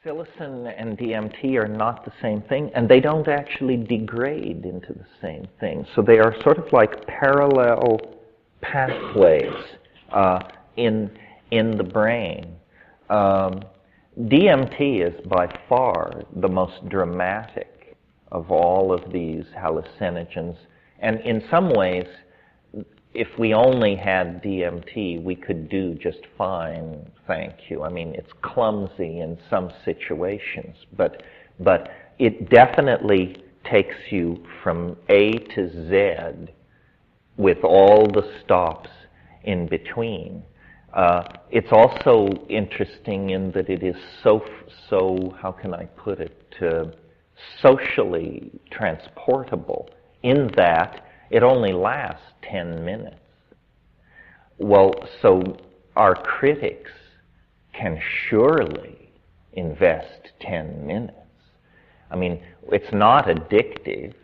psilocin and DMT are not the same thing, and they don't actually degrade into the same thing. So they are sort of like parallel pathways in the brain. DMT is by far the most dramatic of all of these hallucinogens, and in some ways, if we only had DMT, we could do just fine, thank you. I mean, it's clumsy in some situations, but it definitely takes you from A to Z with all the stops in between. It's also interesting in that it is so how can I put it, socially transportable, in that it only lasts 10 minutes. Well, so our critics can surely invest 10 minutes. I mean, it's not addictive,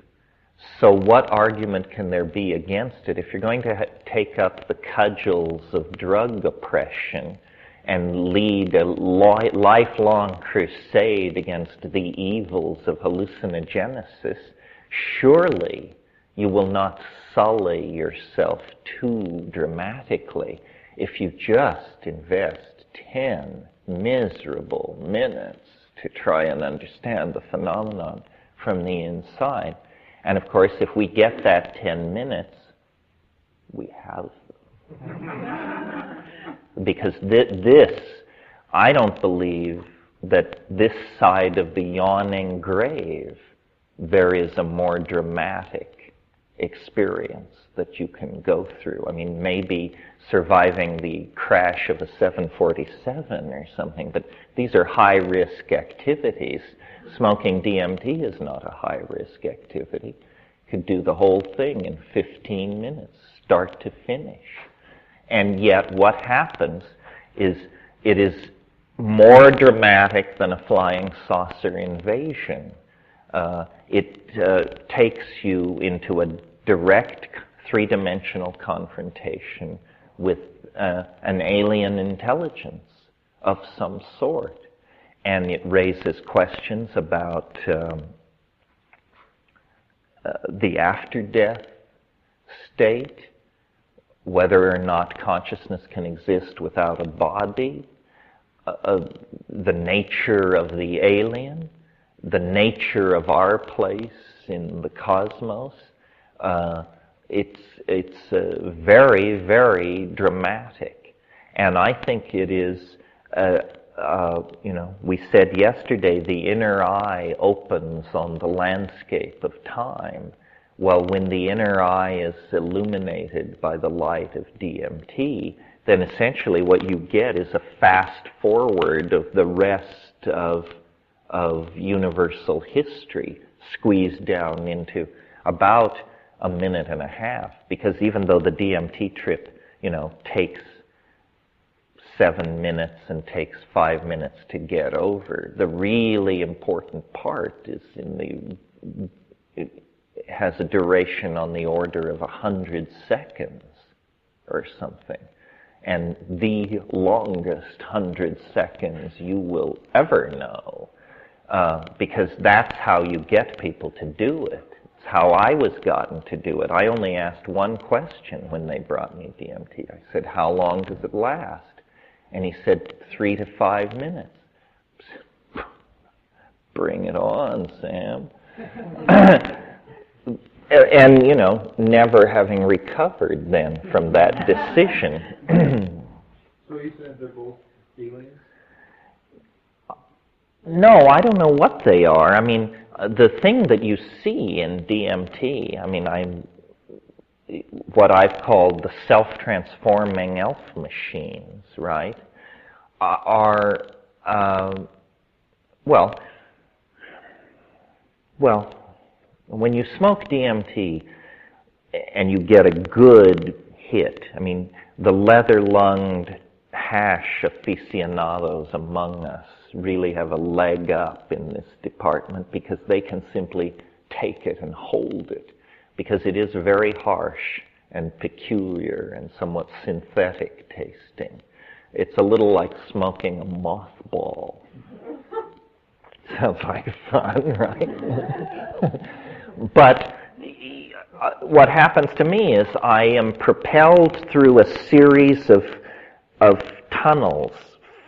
so what argument can there be against it? If you're going to take up the cudgels of drug oppression and lead a lifelong crusade against the evils of hallucinogenesis, surely you will not sully yourself too dramatically if you just invest 10 miserable minutes to try and understand the phenomenon from the inside. And of course, if we get that 10 minutes, we have them. Because this, I don't believe that this side of the yawning grave, there is a more dramatic experience that you can go through. I mean, maybe surviving the crash of a 747 or something, but these are high-risk activities. Smoking DMT is not a high-risk activity. You could do the whole thing in 15 minutes, start to finish. And yet what happens is it is more dramatic than a flying saucer invasion. It takes you into a direct three-dimensional confrontation with an alien intelligence of some sort. And it raises questions about the after-death state, whether or not consciousness can exist without a body, the nature of the alien, the nature of our place in the cosmos. It's very, very dramatic. And I think it is, we said yesterday, the inner eye opens on the landscape of time. Well, when the inner eye is illuminated by the light of DMT, then essentially what you get is a fast forward of the rest of universal history squeezed down into about a minute and a half. Because even though the DMT trip, takes 7 minutes and takes 5 minutes to get over, the really important part is it has a duration on the order of 100 seconds or something. And the longest 100 seconds you will ever know, because that's how you get people to do it. It's how I was gotten to do it. I only asked one question when they brought me DMT. I said, how long does it last? And he said, 3 to 5 minutes. Bring it on, Sam. And, never having recovered then from that decision. So you said they're both aliens? No, I don't know what they are. I mean, the thing that you see in DMT, what I've called the self-transforming elf machines, right, are, when you smoke DMT and you get a good hit, the leather-lunged hash aficionados among us really have a leg up in this department because they can simply take it and hold it, because it is very harsh and peculiar and somewhat synthetic tasting. It's a little like smoking a mothball. Sounds like fun, right? But what happens to me is I am propelled through a series of tunnels,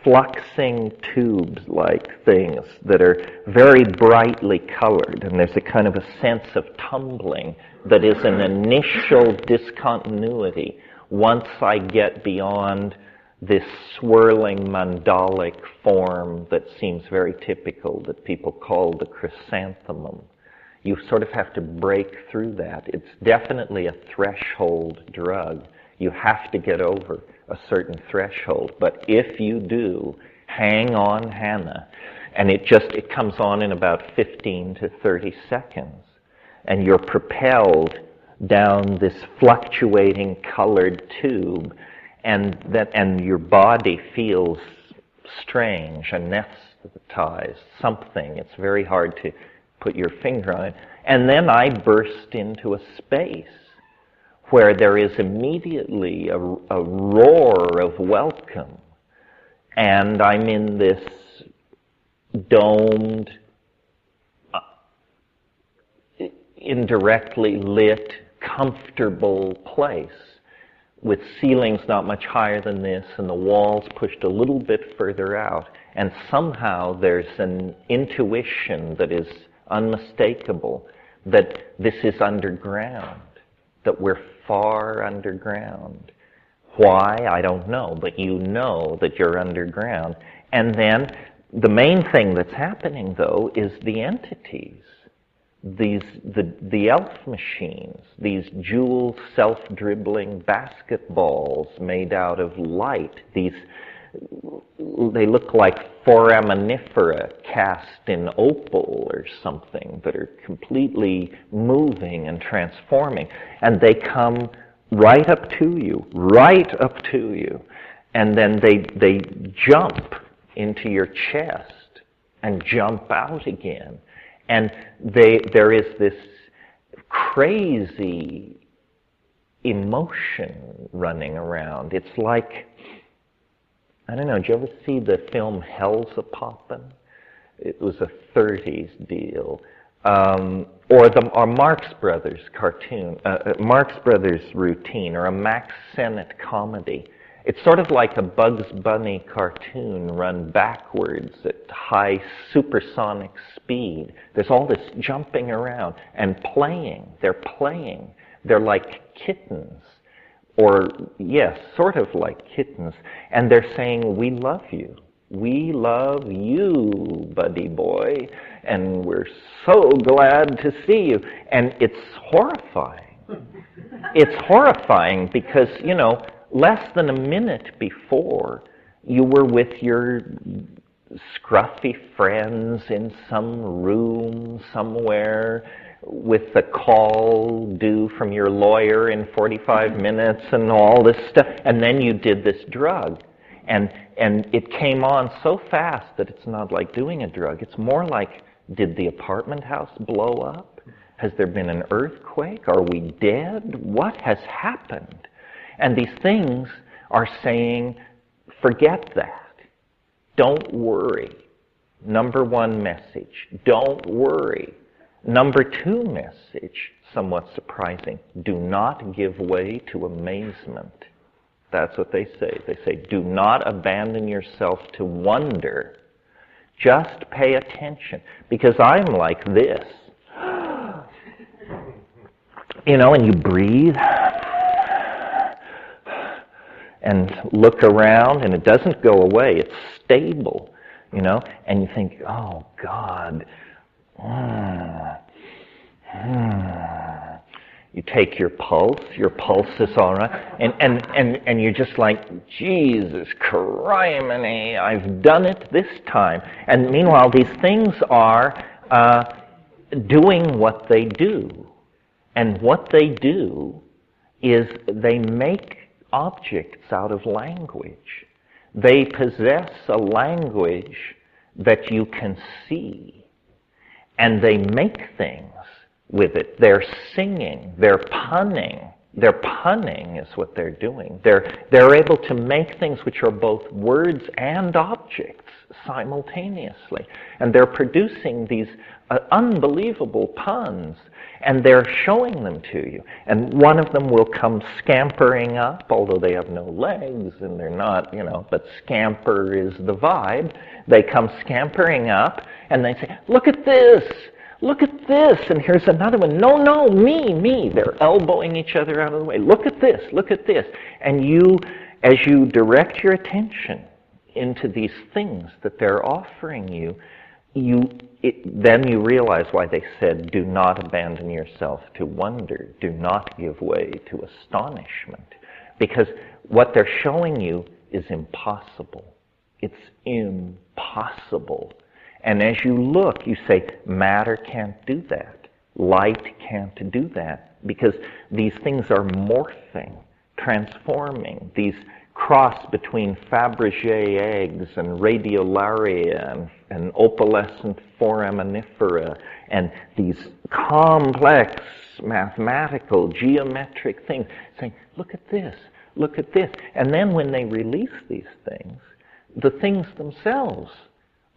fluxing tubes-like things that are very brightly colored, and there's a kind of a sense of tumbling that is an initial discontinuity once I get beyond this swirling mandalic form that seems very typical that people call the chrysanthemum. You sort of have to break through that. It's definitely a threshold drug. You have to get over a certain threshold. But if you do, hang on, Hannah. And it comes on in about 15 to 30 seconds. And you're propelled down this fluctuating colored tube, and your body feels strange, anesthetized, something. It's very hard to put your finger on it. And then I burst into a space where there is immediately a roar of welcome. And I'm in this domed, indirectly lit, comfortable place with ceilings not much higher than this and the walls pushed a little bit further out. And somehow there's an intuition that is unmistakable that this is underground, that we're far underground. Why? I don't know, but you know that you're underground. And then the main thing that's happening, though, is the entities. The elf machines, these jewel self-dribbling basketballs made out of light, they look like foraminifera cast in opal or something that are completely moving and transforming. And they come right up to you, and then they jump into your chest and jump out again. And there is this crazy emotion running around. It's like, I don't know, did you ever see the film Hell's A-Poppin'? It was a 30s deal. Or Marx Brothers cartoon, Marx Brothers routine, or a Max Sennett comedy. It's sort of like a Bugs Bunny cartoon run backwards at high supersonic speed. There's all this jumping around and playing. They're playing. They're like kittens. Or, yes, sort of like kittens. And they're saying, we love you. We love you, buddy boy. And we're so glad to see you. And it's horrifying. It's horrifying because, you know, less than a minute before, you were with your scruffy friends in some room somewhere with a call due from your lawyer in 45 minutes and all this stuff. And then you did this drug. And it came on so fast that it's not like doing a drug. It's more like, did the apartment house blow up? Has there been an earthquake? Are we dead? What has happened? And these things are saying, forget that. Don't worry. Number one message, don't worry. Number two message, somewhat surprising, do not give way to amazement. That's what they say. They say, do not abandon yourself to wonder. Just pay attention. Because I'm like this. You know, and you breathe and look around, and it doesn't go away. It's stable, you know, and you think, oh, God. You take your pulse is all right, and you're just like, Jesus criminy, I've done it this time. And meanwhile, these things are doing what they do. And what they do is they make objects out of language. They possess a language that you can see. And they make things with it. They're singing. They're punning. They're punning is what they're doing. They're able to make things which are both words and objects simultaneously. And they're producing these unbelievable puns, and they're showing them to you. And one of them will come scampering up, although they have no legs, and they're not, but scamper is the vibe. They come scampering up, and they say, look at this! Look at this! And here's another one. No, me. They're elbowing each other out of the way. Look at this, look at this. And you, as you direct your attention into these things that they're offering you, then you realize why they said, do not abandon yourself to wonder. Do not give way to astonishment. Because what they're showing you is impossible. It's impossible. And as you look, you say, matter can't do that. Light can't do that. Because these things are morphing, transforming. These cross between Fabergé eggs and radiolaria and opalescent foraminifera and these complex mathematical, geometric things, saying, look at this, look at this. And then when they release these things, the things themselves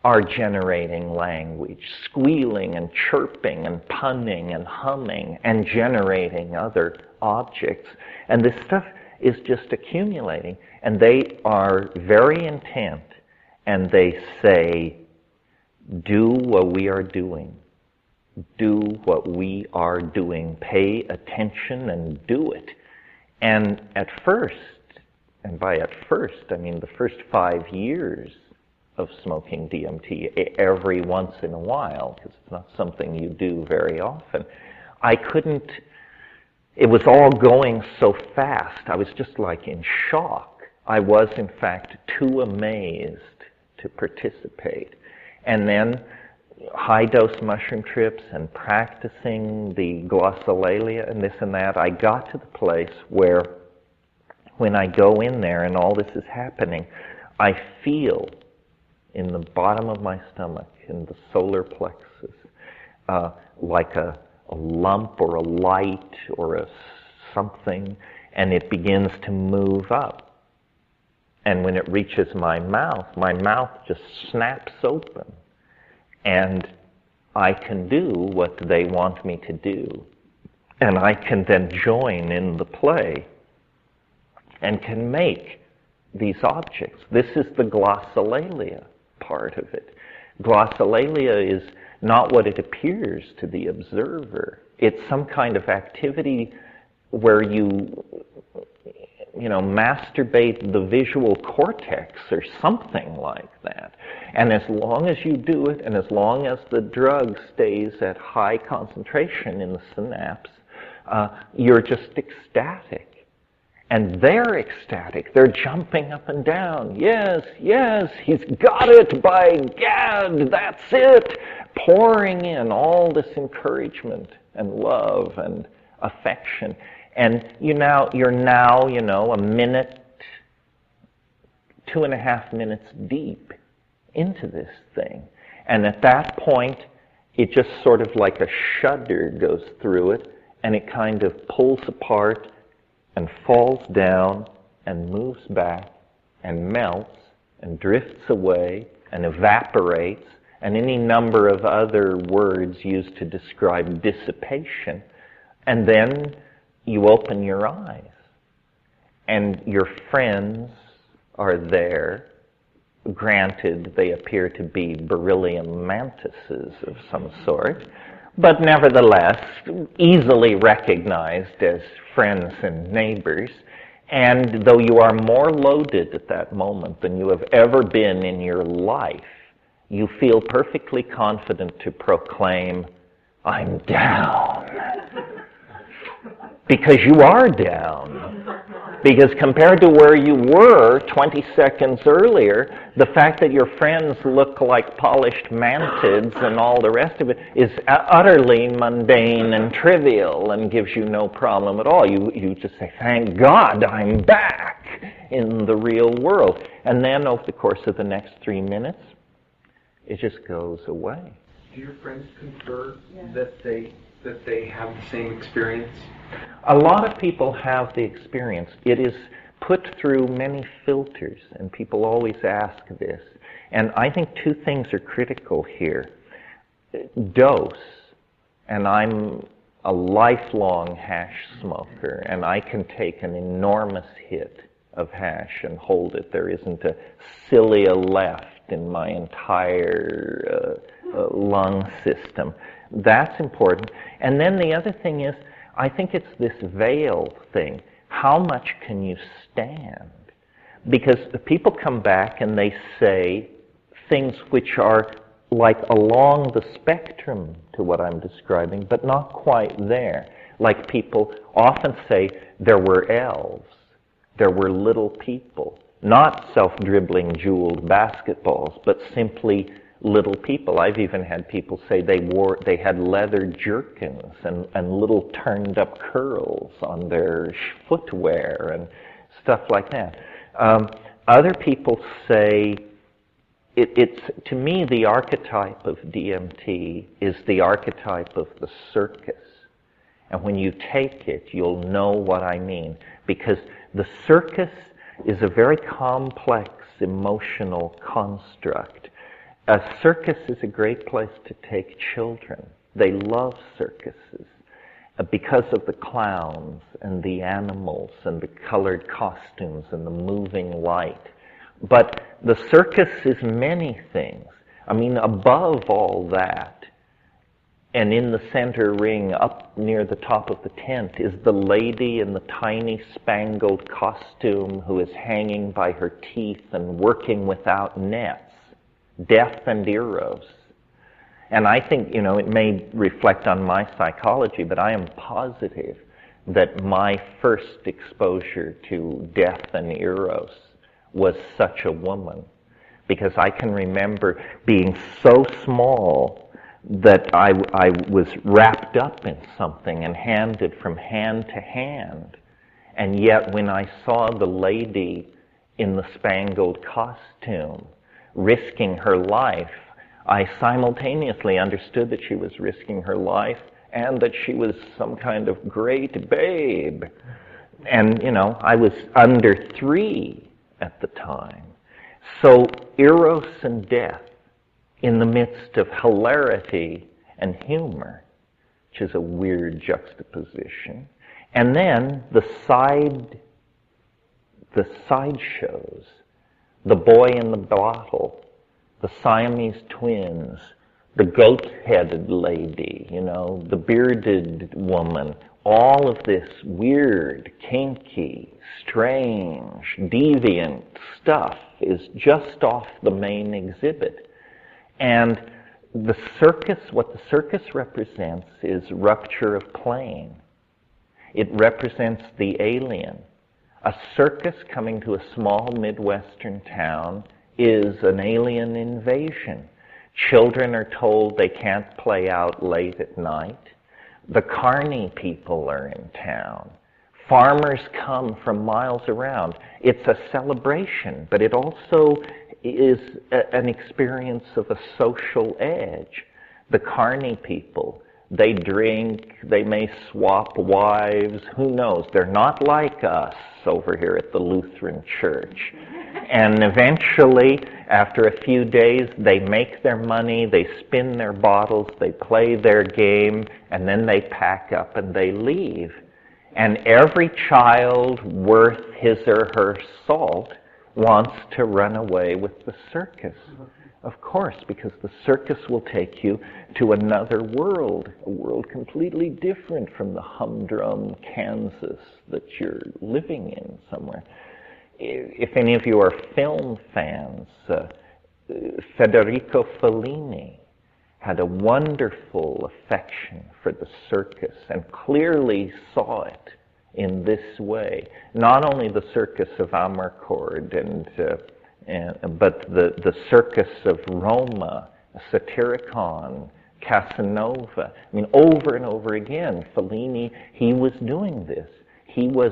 are generating language, squealing and chirping and punning and humming and generating other objects. And this stuff is just accumulating. And they are very intent, and they say, do what we are doing. Do what we are doing. Pay attention and do it. And at first, and by at first, I mean the first 5 years of smoking DMT, every once in a while, because it's not something you do very often, it was all going so fast. I was just like in shock. I was, in fact, too amazed to participate. And then high-dose mushroom trips and practicing the glossolalia and this and that, I got to the place where when I go in there and all this is happening, I feel in the bottom of my stomach, in the solar plexus, like a lump or a light or a something, and it begins to move up. And when it reaches my mouth just snaps open. And I can do what they want me to do. And I can then join in the play and can make these objects. This is the glossolalia part of it. Glossolalia is not what it appears to the observer. It's some kind of activity where you masturbate the visual cortex or something like that. And as long as you do it, and as long as the drug stays at high concentration in the synapse, you're just ecstatic. And they're ecstatic. They're jumping up and down. Yes, he's got it, by gad, that's it. Pouring in all this encouragement and love and affection. And you're now, a minute, 2.5 minutes deep into this thing. And at that point, it just sort of like a shudder goes through it, and it kind of pulls apart and falls down and moves back and melts and drifts away and evaporates, and any number of other words used to describe dissipation. And then you open your eyes, and your friends are there. Granted, they appear to be beryllium mantises of some sort, but nevertheless easily recognized as friends and neighbors. And though you are more loaded at that moment than you have ever been in your life, you feel perfectly confident to proclaim, I'm down. Because you are down. Because compared to where you were 20 seconds earlier, the fact that your friends look like polished mantids and all the rest of it is utterly mundane and trivial and gives you no problem at all. You just say, thank God I'm back in the real world. And then over the course of the next 3 minutes, it just goes away. Do your friends confer that they have the same experience? A lot of people have the experience. It is put through many filters, and people always ask this. And I think two things are critical here. Dose, and I'm a lifelong hash smoker, and I can take an enormous hit of hash and hold it. There isn't a cilia left in my entire lung system. That's important. And then the other thing is, I think it's this veil thing. How much can you stand? Because the people come back and they say things which are like along the spectrum to what I'm describing, but not quite there. Like people often say, there were elves, there were little people, not self-dribbling jeweled basketballs, but simply little people. I've even had people say they had leather jerkins and little turned up curls on their footwear and stuff like that. Other people say, it's to me, the archetype of DMT is the archetype of the circus. And when you take it, you'll know what I mean. Because the circus is a very complex emotional construct. A circus is a great place to take children. They love circuses because of the clowns and the animals and the colored costumes and the moving light. But the circus is many things. I mean, above all that, and in the center ring, up near the top of the tent, is the lady in the tiny spangled costume who is hanging by her teeth and working without nets. Death and Eros. And I think, it may reflect on my psychology, but I am positive that my first exposure to death and Eros was such a woman, because I can remember being so small that I was wrapped up in something and handed from hand to hand. And yet when I saw the lady in the spangled costume risking her life, I simultaneously understood that she was risking her life and that she was some kind of great babe. And, I was under 3 at the time. So Eros and death in the midst of hilarity and humor, which is a weird juxtaposition. And then the sideshows, the boy in the bottle, the Siamese twins, the goat-headed lady, the bearded woman, all of this weird, kinky, strange, deviant stuff is just off the main exhibit. And the circus, what the circus represents is rupture of plane. It represents the alien. A circus coming to a small Midwestern town is an alien invasion. Children are told they can't play out late at night. The carny people are in town. Farmers come from miles around. It's a celebration, but it also is an experience of a social edge. The carny people, they drink, they may swap wives, who knows? They're not like us over here at the Lutheran Church. And eventually, after a few days, they make their money, they spin their bottles, they play their game, and then they pack up and they leave. And every child worth his or her salt wants to run away with the circus. Of course, because the circus will take you to another world, a world completely different from the humdrum Kansas that you're living in somewhere. If any of you are film fans, Federico Fellini had a wonderful affection for the circus and clearly saw it in this way. Not only the circus of Amarcord, but the circus of Roma, Satyricon, Casanova. I mean, over and over again, Fellini, he was doing this. He was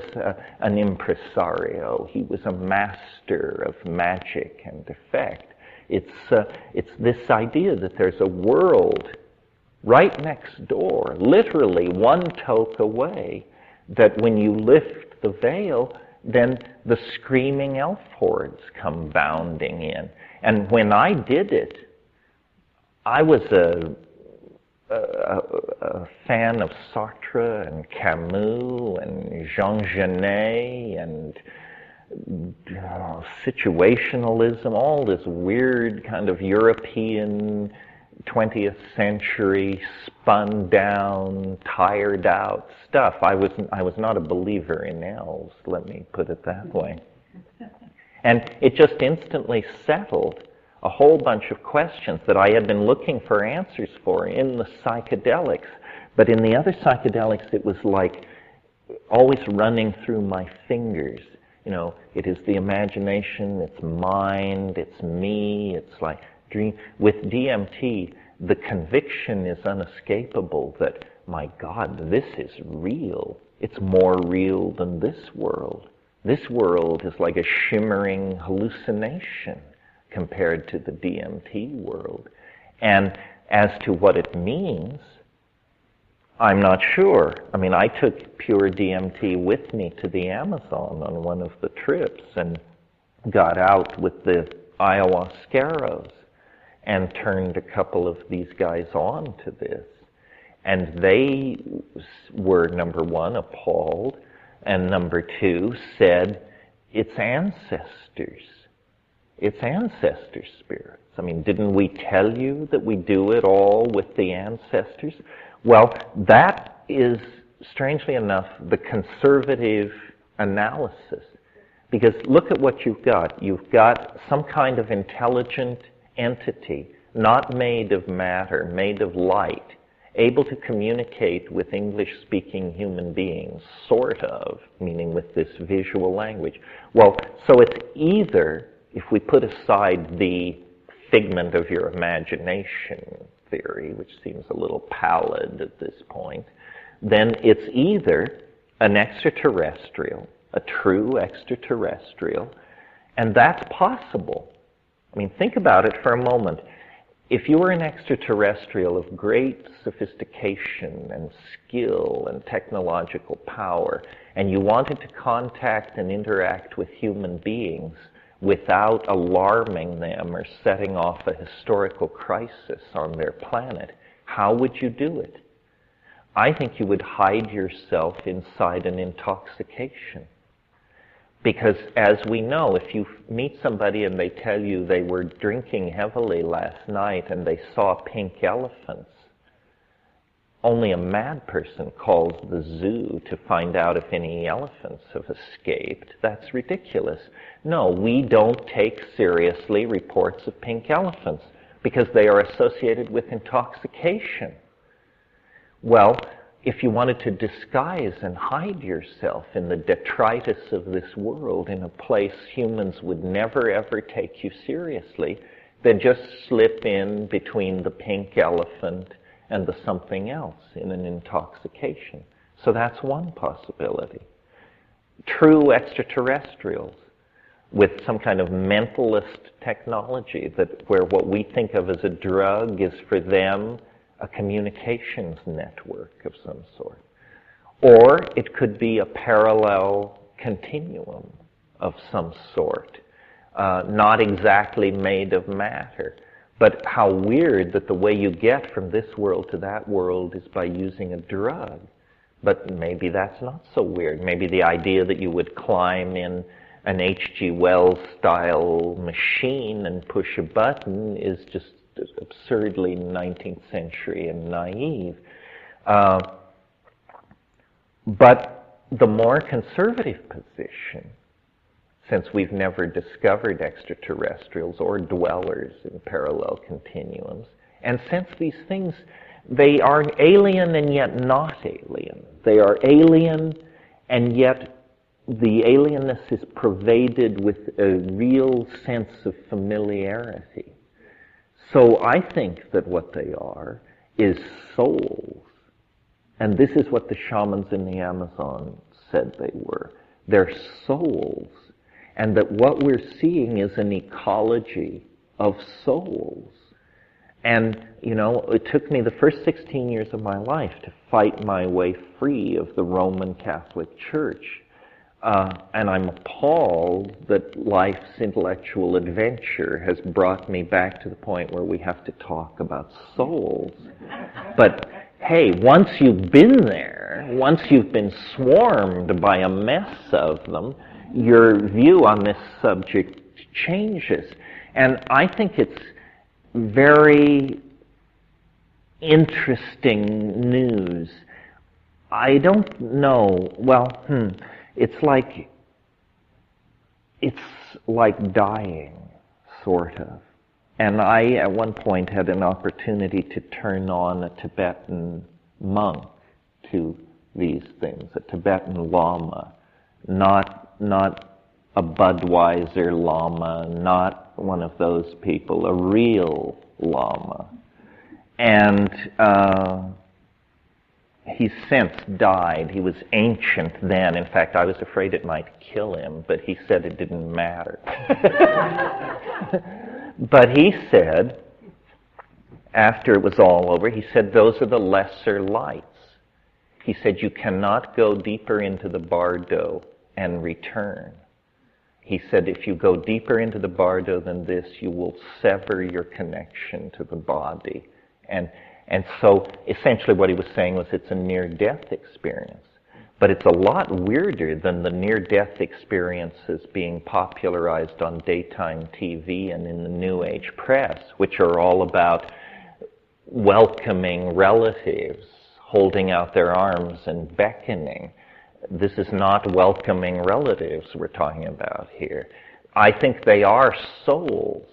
an impresario. He was a master of magic and effect. It's this idea that there's a world right next door, literally one toke away, that when you lift the veil, then the screaming elf hordes come bounding in. And when I did it, I was a fan of Sartre and Camus and Jean Genet and situationalism, all this weird kind of European 20th century spun down, tired out stuff. I was not a believer in elves, let me put it that way. And it just instantly settled a whole bunch of questions that I had been looking for answers for in the psychedelics. But in the other psychedelics, it was like always running through my fingers. You know, it is the imagination, it's mind, it's me, it's like dream. With DMT, the conviction is unescapable that, my God, this is real. It's more real than this world. This world is like a shimmering hallucination compared to the DMT world. And as to what it means, I'm not sure. I mean, I took pure DMT with me to the Amazon on one of the trips and got out with the ayahuasqueros and turned a couple of these guys on to this. And they were, number one, appalled, and number two, said, it's ancestors. It's ancestor spirits. I mean, didn't we tell you that we do it all with the ancestors? Well, that is, strangely enough, the conservative analysis. Because look at what you've got. You've got some kind of intelligent entity, not made of matter, made of light, able to communicate with English-speaking human beings, sort of, meaning with this visual language. Well, so it's either, if we put aside the figment of your imagination theory, which seems a little pallid at this point, then it's either an extraterrestrial, a true extraterrestrial, and that's possible. I mean, think about it for a moment. If you were an extraterrestrial of great sophistication and skill and technological power, and you wanted to contact and interact with human beings without alarming them or setting off a historical crisis on their planet, how would you do it? I think you would hide yourself inside an intoxication. Because as we know, if you meet somebody and they tell you they were drinking heavily last night and they saw pink elephants, only a mad person calls the zoo to find out if any elephants have escaped. That's ridiculous. No, we don't take seriously reports of pink elephants because they are associated with intoxication. Well, if you wanted to disguise and hide yourself in the detritus of this world in a place humans would never ever take you seriously, then just slip in between the pink elephant and the something else in an intoxication. So that's one possibility. True extraterrestrials with some kind of mentalist technology that where what we think of as a drug is for them a communications network of some sort. Or it could be a parallel continuum of some sort, not exactly made of matter. But how weird that the way you get from this world to that world is by using a drug. But maybe that's not so weird. Maybe the idea that you would climb in an H.G. Wells-style machine and push a button is just absurdly 19th century and naive. But the more conservative position, since we've never discovered extraterrestrials or dwellers in parallel continuums, and since these things, they are alien and yet not alien. They are alien and yet the alienness is pervaded with a real sense of familiarity. So I think that what they are is souls. And this is what the shamans in the Amazon said they were. They're souls. And that what we're seeing is an ecology of souls. And, you know, it took me the first 16 years of my life to fight my way free of the Roman Catholic Church. And I'm appalled that life's intellectual adventure has brought me back to the point where we have to talk about souls. But hey, once you've been there, once you've been swarmed by a mess of them, your view on this subject changes. And I think it's very interesting news. I don't know, it's like dying, sort of. And I, at one point, had an opportunity to turn on a Tibetan monk to these things, a Tibetan lama, not a Budweiser lama, not one of those people, a real lama. And he's since died. He was ancient then. In fact, I was afraid it might kill him, but he said it didn't matter. But he said, after it was all over, he said, those are the lesser lights. He said, you cannot go deeper into the bardo and return. He said, if you go deeper into the bardo than this, you will sever your connection to the body. And so essentially what he was saying was it's a near-death experience. But it's a lot weirder than the near-death experiences being popularized on daytime TV and in the New Age press, which are all about welcoming relatives, holding out their arms and beckoning. This is not welcoming relatives we're talking about here. I think they are souls,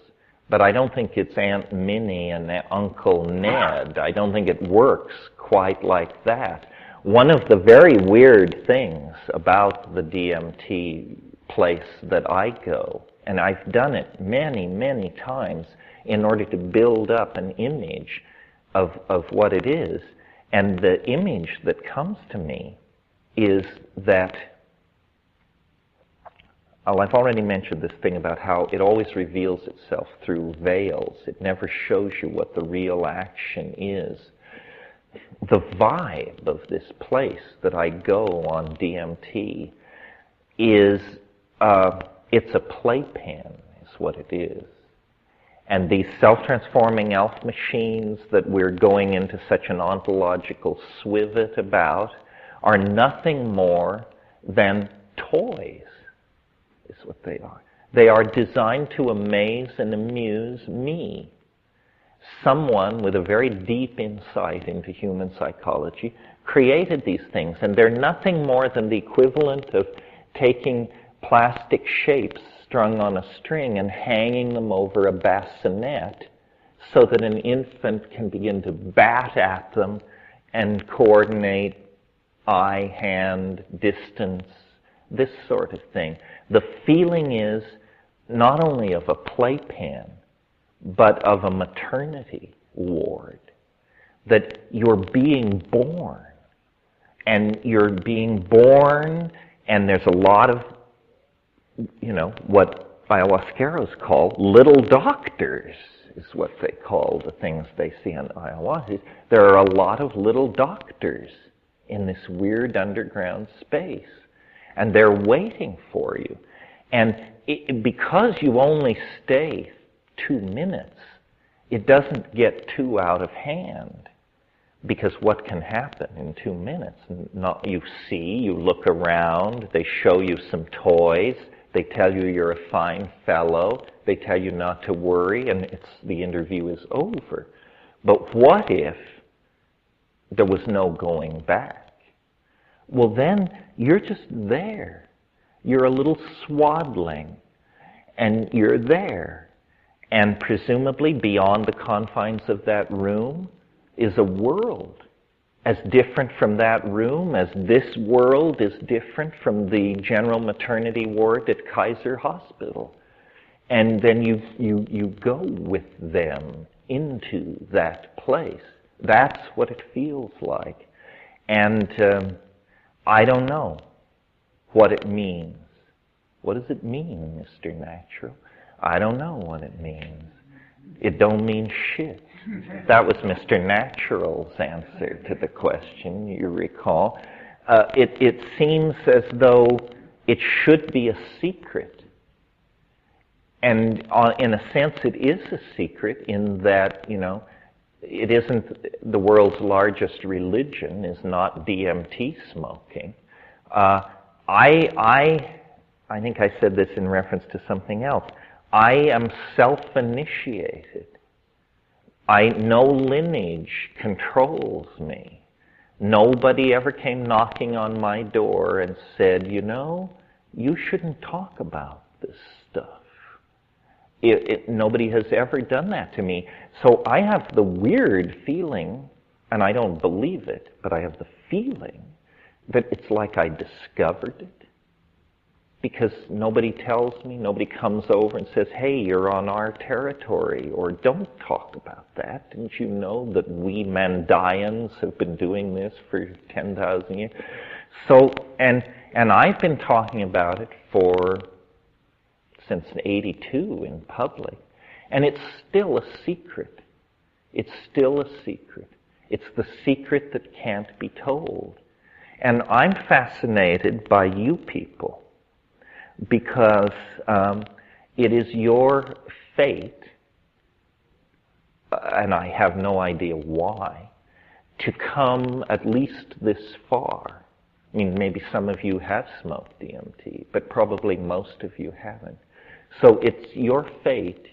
but I don't think it's Aunt Minnie and Uncle Ned. I don't think it works quite like that. One of the very weird things about the DMT place that I go, and I've done it many, many times in order to build up an image of what it is, and the image that comes to me is that, I've already mentioned this thing about how it always reveals itself through veils. It never shows you what the real action is. The vibe of this place that I go on DMT is, it's a playpen, is what it is. And these self-transforming elf machines that we're going into such an ontological swivet about are nothing more than toys, is what they are. They are designed to amaze and amuse me. Someone with a very deep insight into human psychology created these things, and they're nothing more than the equivalent of taking plastic shapes strung on a string and hanging them over a bassinet so that an infant can begin to bat at them and coordinate eye, hand, distance, this sort of thing. The feeling is not only of a playpen, but of a maternity ward, that you're being born. And you're being born, and there's a lot of, what ayahuasqueros call little doctors, is what they call the things they see on ayahuasca. There are a lot of little doctors in this weird underground space, and they're waiting for you. And because you only stay 2 minutes, it doesn't get too out of hand. Because what can happen in 2 minutes? You see, you look around, they show you some toys, they tell you you're a fine fellow, they tell you not to worry, and the interview is over. But what if there was no going back? Well, then you're just there. You're a little swaddling, and you're there. And presumably beyond the confines of that room is a world as different from that room as this world is different from the general maternity ward at Kaiser Hospital. And then you go with them into that place. That's what it feels like. And I don't know what it means. What does it mean, Mr. Natural? I don't know what it means. It don't mean shit. That was Mr. Natural's answer to the question, you recall. It seems as though it should be a secret. And in a sense, it is a secret in that, it isn't the world's largest religion is not DMT smoking. I think I said this in reference to something else. I am self-initiated. No lineage controls me. Nobody ever came knocking on my door and said, you shouldn't talk about this stuff. Nobody has ever done that to me. So I have the weird feeling, and I don't believe it, but I have the feeling that it's like I discovered it. Because nobody tells me, nobody comes over and says, hey, you're on our territory, or don't talk about that. Didn't you know that we Mandayans have been doing this for 10,000 years? So, and I've been talking about it since '82 in public, and it's still a secret. It's still a secret. It's the secret that can't be told. And I'm fascinated by you people, because it is your fate, and I have no idea why, to come at least this far. I mean, maybe some of you have smoked DMT, but probably most of you haven't. So it's your fate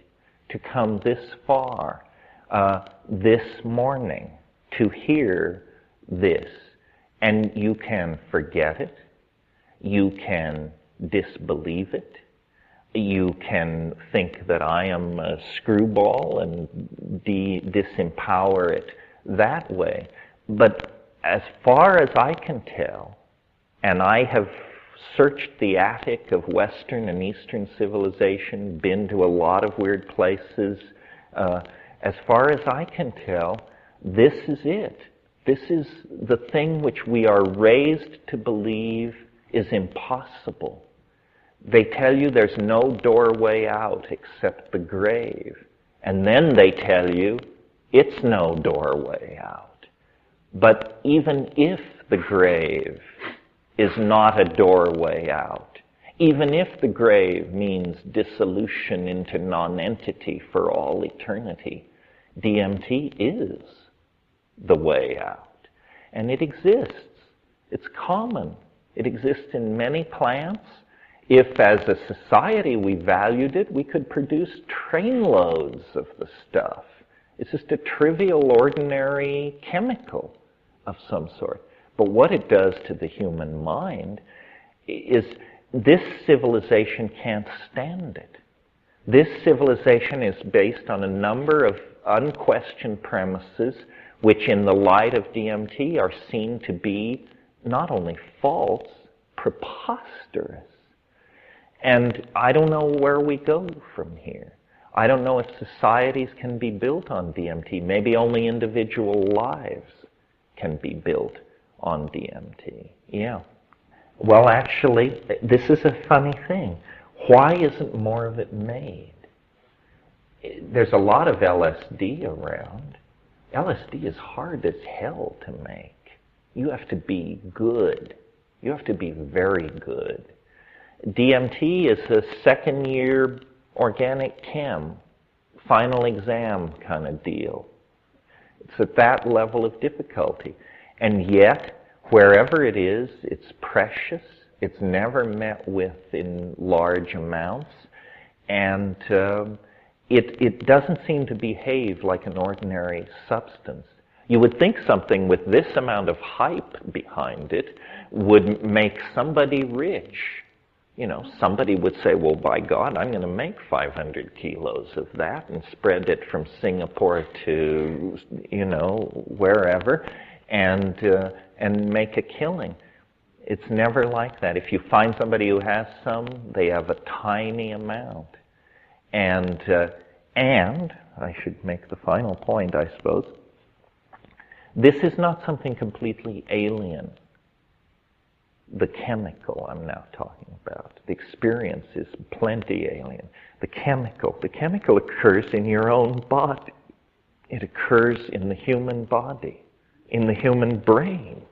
to come this far this morning to hear this. And you can forget it. You can disbelieve it. You can think that I am a screwball and disempower it that way. But as far as I can tell, and I have searched the attic of Western and Eastern civilization, been to a lot of weird places, as far as I can tell, this is it. This is the thing which we are raised to believe is impossible. They tell you there's no doorway out except the grave. And then they tell you it's no doorway out. But even if the grave is not a doorway out, even if the grave means dissolution into nonentity for all eternity, DMT is the way out. And it exists. It's common. It exists in many plants. If, as a society, we valued it, we could produce trainloads of the stuff. It's just a trivial, ordinary chemical of some sort. But what it does to the human mind is this civilization can't stand it. This civilization is based on a number of unquestioned premises which in the light of DMT are seen to be not only false, preposterous. And I don't know where we go from here. I don't know if societies can be built on DMT. Maybe only individual lives can be built on DMT. Yeah. Well, actually, this is a funny thing. Why isn't more of it made? There's a lot of LSD around. LSD is hard as hell to make. You have to be good. You have to be very good. DMT is a second-year organic chem, final exam kind of deal. It's at that level of difficulty. And yet, wherever it is, it's precious. It's never met with in large amounts. And it doesn't seem to behave like an ordinary substance. You would think something with this amount of hype behind it would make somebody rich. You know, somebody would say, well, by God, I'm going to make 500 kilos of that and spread it from Singapore to, wherever, and make a killing. It's never like that. If you find somebody who has some, they have a tiny amount. And I should make the final point, I suppose. This is not something completely alien. The chemical I'm now talking about. The experience is plenty alien. The chemical occurs in your own body. It occurs in the human body, in the human brain.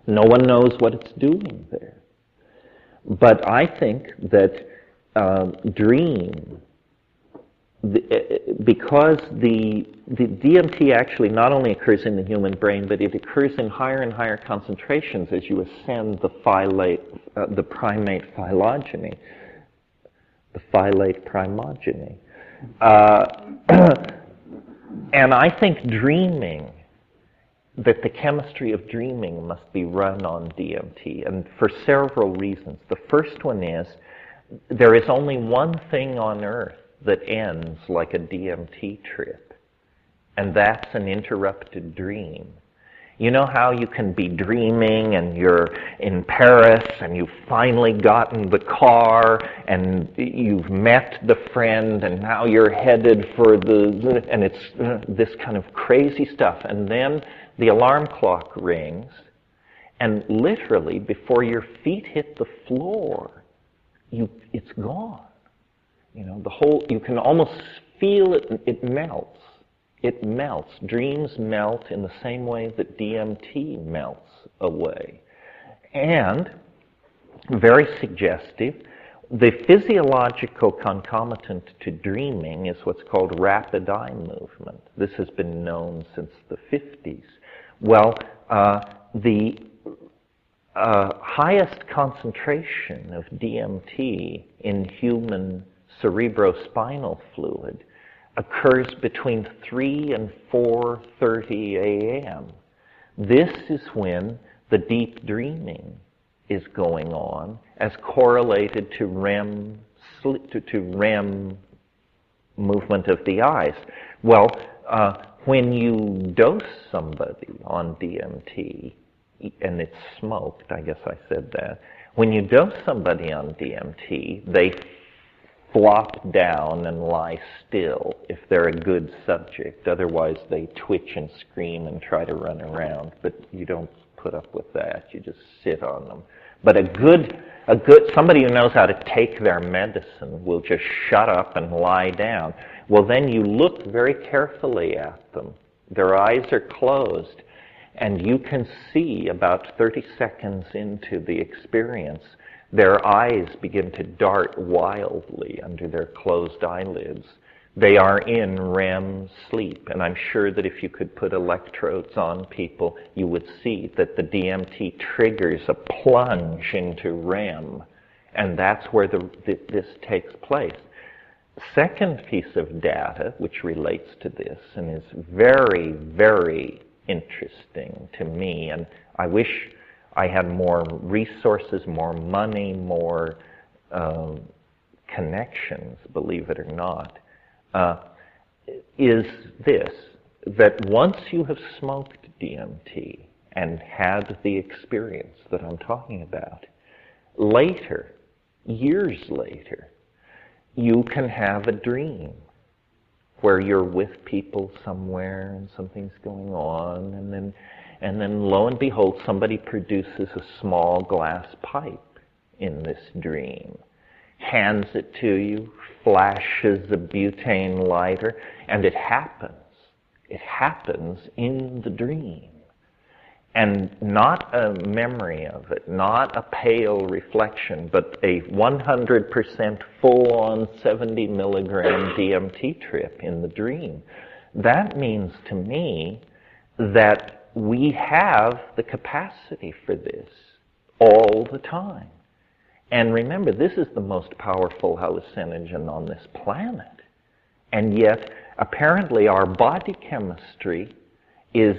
No one knows what it's doing there. But I think that because the DMT actually not only occurs in the human brain, but it occurs in higher and higher concentrations as you ascend the primate phylogeny, the phyllate primogeny. And I think that the chemistry of dreaming must be run on DMT, and for several reasons. The first one is, there is only one thing on Earth that ends like a DMT trip, and that's an interrupted dream. You know how you can be dreaming and you're in Paris and you've finally gotten the car and you've met the friend and now you're headed for and it's this kind of crazy stuff. And then the alarm clock rings and literally before your feet hit the floor, it's gone. You know, you can almost feel it melts. It melts. Dreams melt in the same way that DMT melts away. And, very suggestive, the physiological concomitant to dreaming is what's called rapid eye movement. This has been known since the 50s. Well, the highest concentration of DMT in human cerebrospinal fluid occurs between 3 and 4:30 a.m. This is when the deep dreaming is going on as correlated to REM movement of the eyes. Well, when you dose somebody on DMT, and it's smoked, I guess I said that, when you dose somebody on DMT, they flop down and lie still if they're a good subject. Otherwise, they twitch and scream and try to run around. But you don't put up with that. You just sit on them. But somebody who knows how to take their medicine will just shut up and lie down. Well, then you look very carefully at them. Their eyes are closed, and you can see about 30 seconds into the experience their eyes begin to dart wildly under their closed eyelids. They are in REM sleep, and I'm sure that if you could put electrodes on people, you would see that the DMT triggers a plunge into REM, and that's where this takes place. Second piece of data which relates to this and is very, very interesting to me, and I wish I had more resources, more money, more connections, believe it or not, is this, that once you have smoked DMT and had the experience that I'm talking about, later, years later, you can have a dream where you're with people somewhere and something's going on, and then lo and behold, somebody produces a small glass pipe in this dream, hands it to you, flashes a butane lighter, and it happens. It happens in the dream. And not a memory of it, not a pale reflection, but a 100% full-on 70 milligram DMT trip in the dream. That means to me that we have the capacity for this all the time. And remember, this is the most powerful hallucinogen on this planet. And yet, apparently, our body chemistry is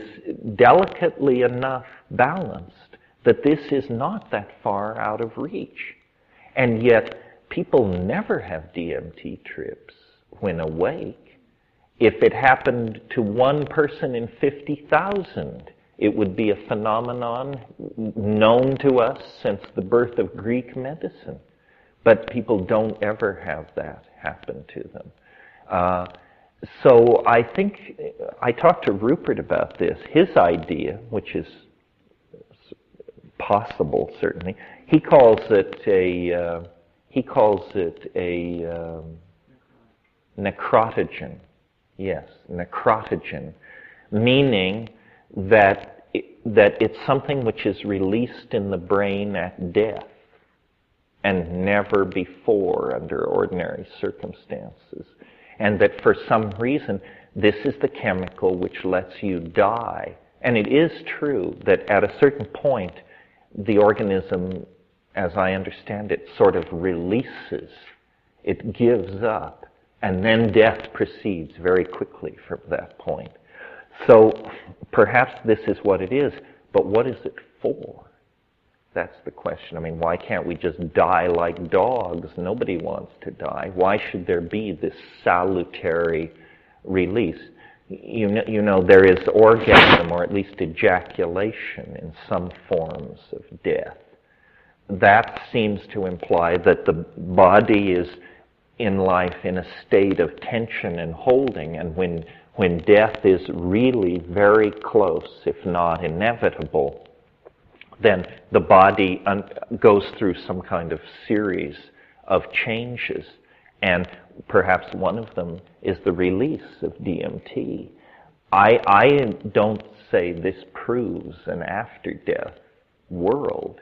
delicately enough balanced that this is not that far out of reach. And yet, people never have DMT trips when awake. If it happened to one person in 50,000, it would be a phenomenon known to us since the birth of Greek medicine. But people don't ever have that happen to them. So I think, I talked to Rupert about this. His idea, which is possible certainly, he calls it a necrotogen. Yes, necrotogen, meaning that it's something which is released in the brain at death. and never before under ordinary circumstances. And that for some reason, this is the chemical which lets you die. And it is true that at a certain point, the organism, as I understand it, sort of releases. It gives up. And then death proceeds very quickly from that point. So perhaps this is what it is, but what is it for? That's the question. I mean, why can't we just die like dogs? Nobody wants to die. Why should there be this salutary release? You know, there is orgasm, or at least ejaculation, in some forms of death. That seems to imply that the body is in life in a state of tension and holding, and when death is really very close, if not inevitable, then the body goes through some kind of series of changes, and perhaps one of them is the release of DMT. I don't say this proves an after-death world,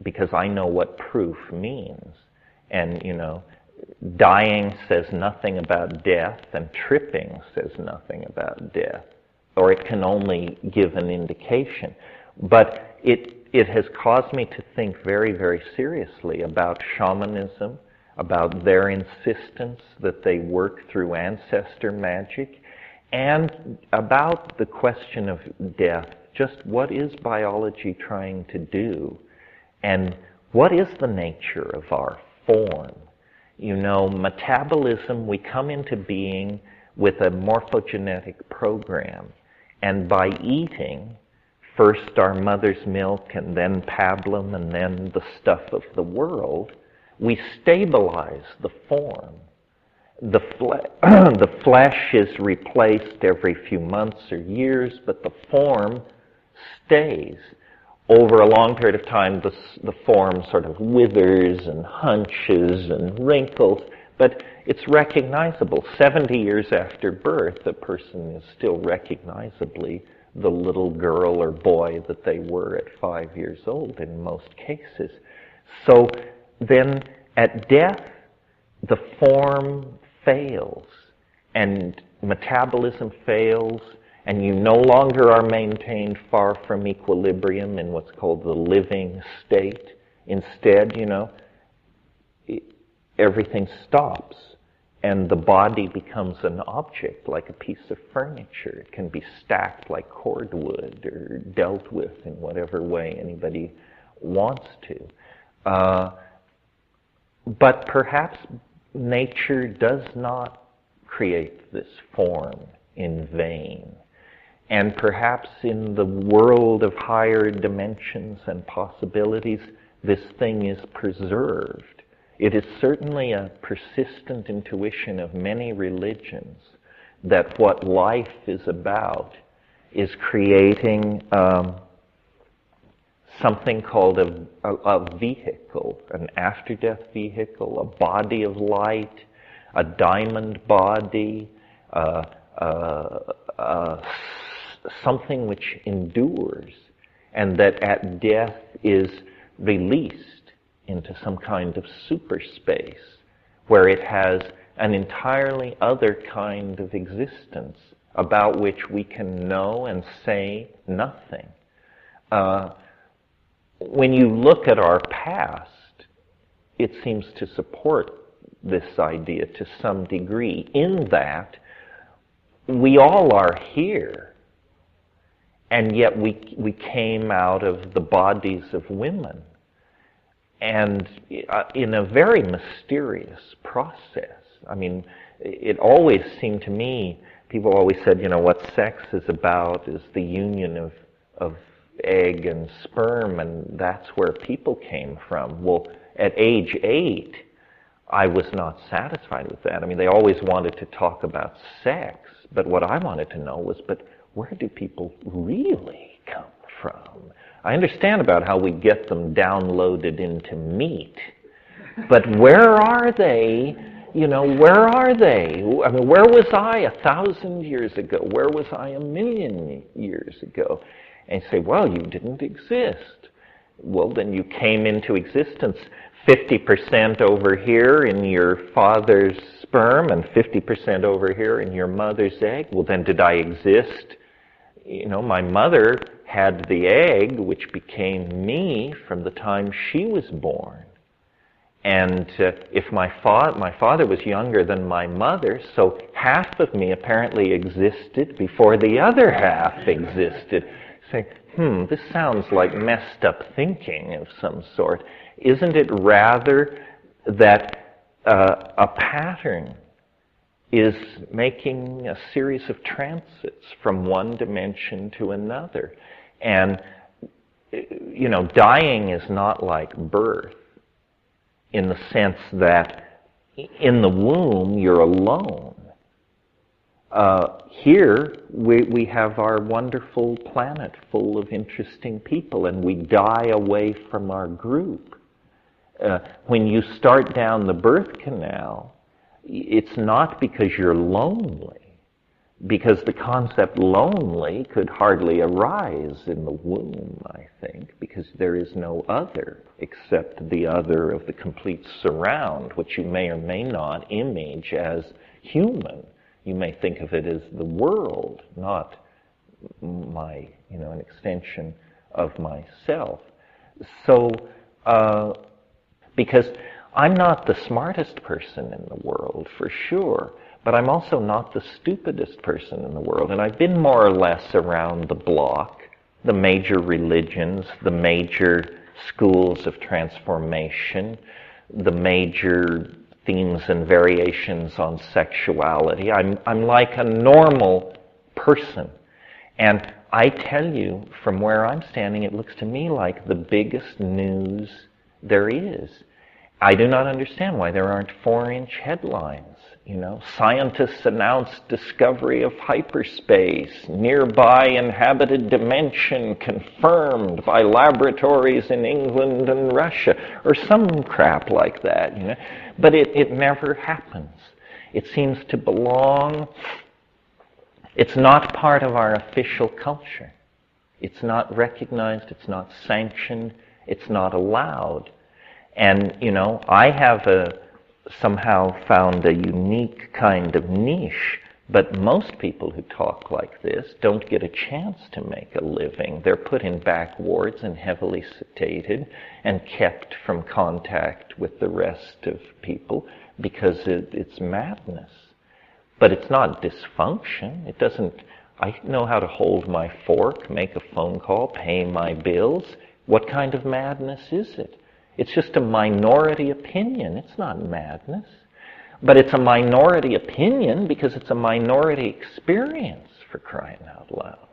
because I know what proof means. And, you know, dying says nothing about death, and tripping says nothing about death, or it can only give an indication. But it has caused me to think very, very seriously about shamanism, about their insistence that they work through ancestor magic, and about the question of death. Just what is biology trying to do? And what is the nature of our form? You know, metabolism, we come into being with a morphogenetic program. And by eating, first our mother's milk, and then pablum, and then the stuff of the world, we stabilize the form. The flesh is replaced every few months or years, but the form stays. Over a long period of time, the form sort of withers and hunches and wrinkles, but it's recognizable. 70 years after birth, a person is still recognizably the little girl or boy that they were at 5 years old in most cases. So then at death, the form fails, and metabolism fails, and you no longer are maintained far from equilibrium in what's called the living state. Instead, you know, everything stops, and the body becomes an object, like a piece of furniture. It can be stacked like cordwood or dealt with in whatever way anybody wants to. But perhaps nature does not create this form in vain. And perhaps in the world of higher dimensions and possibilities, this thing is preserved. It is certainly a persistent intuition of many religions that what life is about is creating something called a vehicle, an after-death vehicle, a body of light, a diamond body, something which endures, and that at death is released into some kind of superspace where it has an entirely other kind of existence about which we can know and say nothing. When you look at our past, it seems to support this idea to some degree, in that we all are here, and yet we came out of the bodies of women, and in a very mysterious process. I mean, it always seemed to me, people always said, you know, what sex is about is the union of egg and sperm, and that's where people came from. Well, at age 8, I was not satisfied with that. I mean, they always wanted to talk about sex, but what I wanted to know was, but where do people really come from? I understand about how we get them downloaded into meat, but where are they? You know, where are they? I mean, where was I 1,000 years ago? Where was I 1,000,000 years ago? And you say, well, you didn't exist. Well, then you came into existence 50% over here in your father's sperm and 50% over here in your mother's egg. Well, then did I exist? My mother had the egg, which became me from the time she was born. And if my father was younger than my mother, so half of me apparently existed before the other half existed. Say, this sounds like messed up thinking of some sort. Isn't it rather that a pattern is making a series of transits from one dimension to another? And, dying is not like birth in the sense that in the womb you're alone. Here we have our wonderful planet full of interesting people, and we die away from our group. When you start down the birth canal, it's not because you're lonely, because the concept lonely could hardly arise in the womb, I think, because there is no other except the other of the complete surround, which you may or may not image as human. You may think of it as the world, not an extension of myself. So, because I'm not the smartest person in the world, for sure, but I'm also not the stupidest person in the world. And I've been more or less around the block, the major religions, the major schools of transformation, the major themes and variations on sexuality. I'm like a normal person. And I tell you, from where I'm standing, it looks to me like the biggest news there is. I do not understand why there aren't 4-inch headlines. Scientists announced discovery of hyperspace, nearby inhabited dimension confirmed by laboratories in England and Russia, or some crap like that, But it never happens. It seems to belong. It's not part of our official culture. It's not recognized, it's not sanctioned, it's not allowed. And, I have somehow found a unique kind of niche, but most people who talk like this don't get a chance to make a living. They're put in back wards and heavily sedated and kept from contact with the rest of people because it's madness. But it's not dysfunction. It doesn't. I know how to hold my fork, make a phone call, pay my bills. What kind of madness is it? It's just a minority opinion. It's not madness. But it's a minority opinion because it's a minority experience, for crying out loud.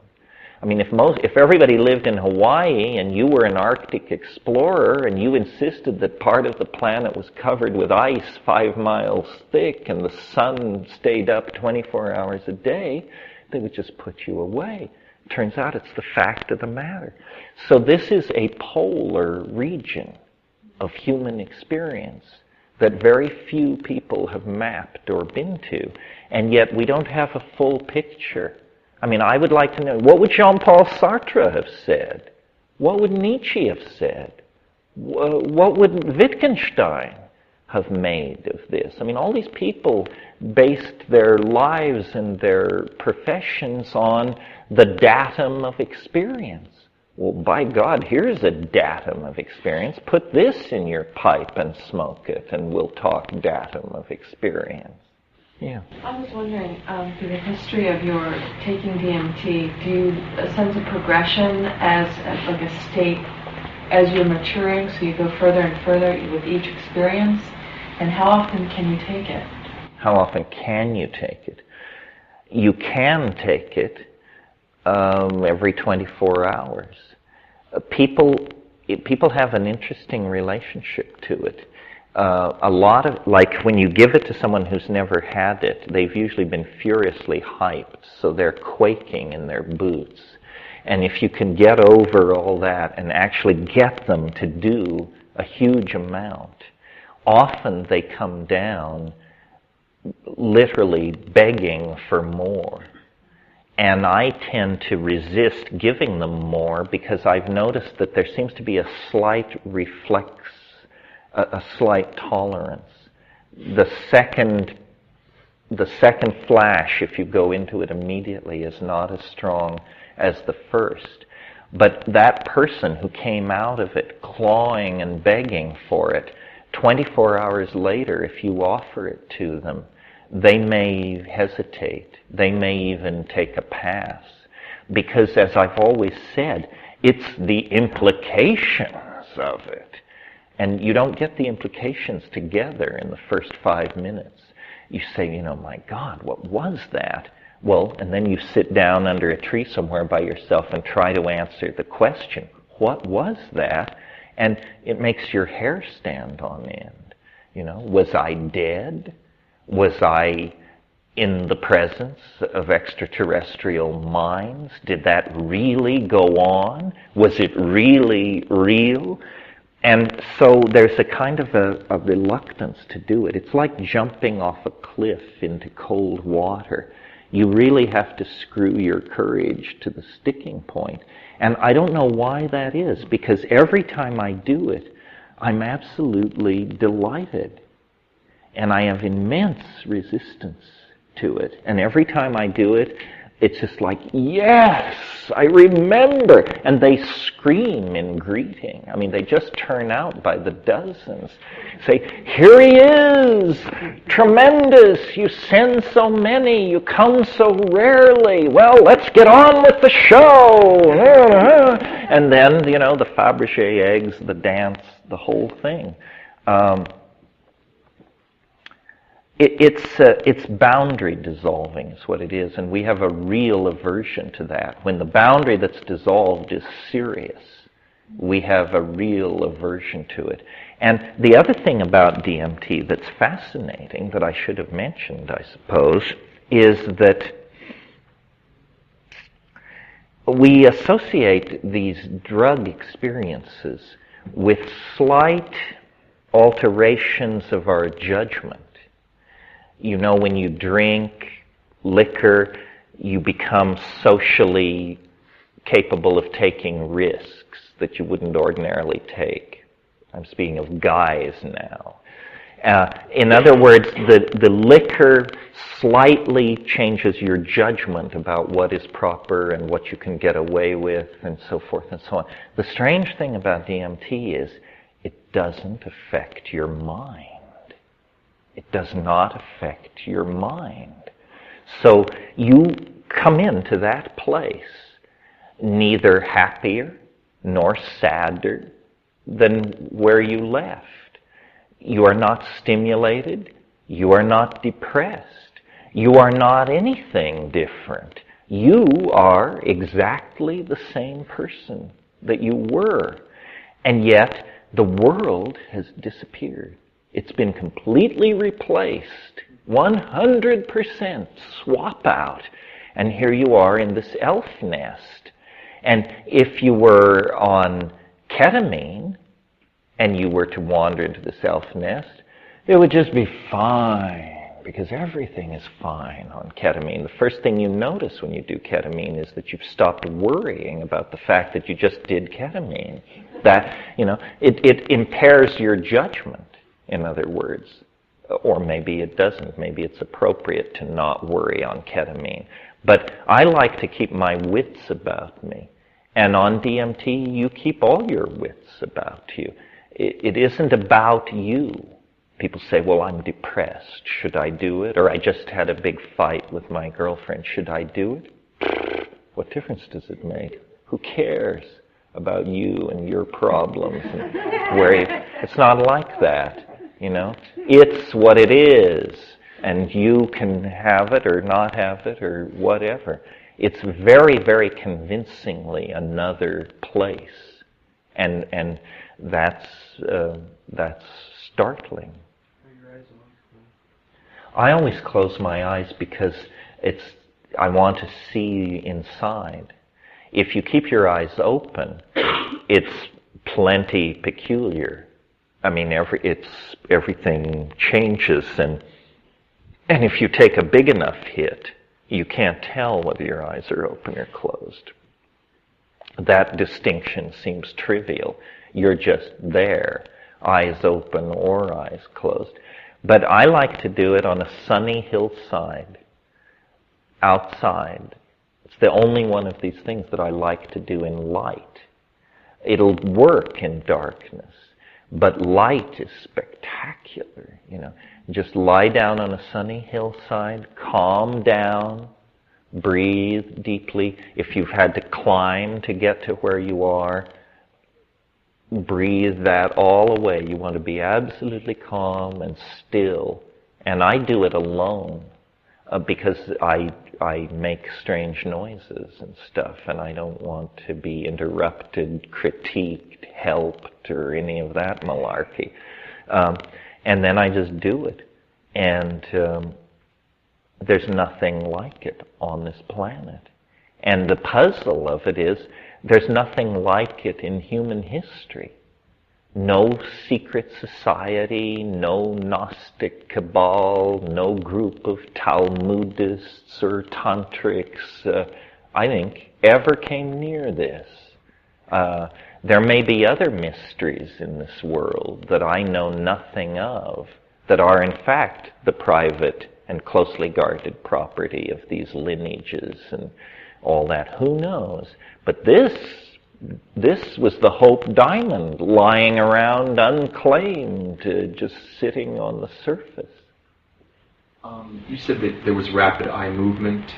I mean, if everybody lived in Hawaii and you were an Arctic explorer and you insisted that part of the planet was covered with ice 5 miles thick and the sun stayed up 24 hours a day, they would just put you away. Turns out it's the fact of the matter. So this is a polar region of human experience that very few people have mapped or been to, and yet we don't have a full picture. I mean, I would like to know, what would Jean-Paul Sartre have said? What would Nietzsche have said? What would Wittgenstein have made of this? I mean, all these people based their lives and their professions on the datum of experience. Well, by God, here's a datum of experience. Put this in your pipe and smoke it, and we'll talk datum of experience. Yeah. I was wondering, through the history of your taking DMT, do you sense a progression as like a state as you're maturing, so you go further and further with each experience? And how often can you take it? How often can you take it? You can take it every 24 hours. People have an interesting relationship to it. A lot of, like when you give it to someone who's never had it, they've usually been furiously hyped, so they're quaking in their boots. And if you can get over all that and actually get them to do a huge amount, often they come down literally begging for more. And I tend to resist giving them more because I've noticed that there seems to be a slight reflex a slight tolerance. The second flash, if you go into it immediately, is not as strong as the first. But that person who came out of it clawing and begging for it, 24 hours later, if you offer it to them, they may hesitate. They may even take a pass. Because, as I've always said, it's the implications of it. And you don't get the implications together in the first 5 minutes. You say, my God, what was that? Well, and then you sit down under a tree somewhere by yourself and try to answer the question, what was that? And it makes your hair stand on end. Was I dead? Was I in the presence of extraterrestrial minds? Did that really go on? Was it really real? And so there's a kind of a reluctance to do it. It's like jumping off a cliff into cold water. You really have to screw your courage to the sticking point. And I don't know why that is, because every time I do it, I'm absolutely delighted. And I have immense resistance to it. And every time I do it, it's just like, yes, I remember. And they scream in greeting. I mean, they just turn out by the dozens. Say, here he is! Tremendous! You send so many. You come so rarely. Well, let's get on with the show! And then, the Fabergé eggs, the dance, the whole thing. It's boundary dissolving is what it is, and we have a real aversion to that. When the boundary that's dissolved is serious, we have a real aversion to it. And the other thing about DMT that's fascinating, that I should have mentioned, I suppose, is that we associate these drug experiences with slight alterations of our judgment. When you drink liquor, you become socially capable of taking risks that you wouldn't ordinarily take. I'm speaking of guys now. In other words, the liquor slightly changes your judgment about what is proper and what you can get away with and so forth and so on. The strange thing about DMT is it doesn't affect your mind. It does not affect your mind. So you come into that place neither happier nor sadder than where you left. You are not stimulated. You are not depressed. You are not anything different. You are exactly the same person that you were. And yet the world has disappeared. It's been completely replaced, 100% swap out. And here you are in this elf nest. And if you were on ketamine and you were to wander into this elf nest, it would just be fine, because everything is fine on ketamine. The first thing you notice when you do ketamine is that you've stopped worrying about the fact that you just did ketamine. That, it impairs your judgment. In other words, or maybe it doesn't. Maybe it's appropriate to not worry on ketamine. But I like to keep my wits about me. And on DMT, you keep all your wits about you. It isn't about you. People say, well, I'm depressed. Should I do it? Or I just had a big fight with my girlfriend. Should I do it? What difference does it make? Who cares about you and your problems? And it's not like that. It's what it is, and you can have it or not have it or whatever. It's very, very convincingly another place, and that's startling. I always close my eyes because I want to see inside. If you keep your eyes open, it's plenty peculiar. I mean, everything changes, and if you take a big enough hit, you can't tell whether your eyes are open or closed. That distinction seems trivial. You're just there. eyes open or eyes closed. But I like to do it on a sunny hillside, outside. It's the only one of these things that I like to do in light. It'll work in darkness, but light is spectacular, Just lie down on a sunny hillside, calm down, breathe deeply. If you've had to climb to get to where you are, breathe that all away. You want to be absolutely calm and still. And I do it alone because I make strange noises and stuff, and I don't want to be interrupted, critiqued, helped, or any of that malarkey. And then I just do it. And there's nothing like it on this planet. And the puzzle of it is, there's nothing like it in human history. No secret society, no Gnostic cabal, no group of Talmudists or Tantrics, I think, ever came near this. There may be other mysteries in this world that I know nothing of, that are in fact the private and closely guarded property of these lineages and all that. Who knows? But this was the Hope Diamond lying around unclaimed, just sitting on the surface. You said that there was rapid eye movement,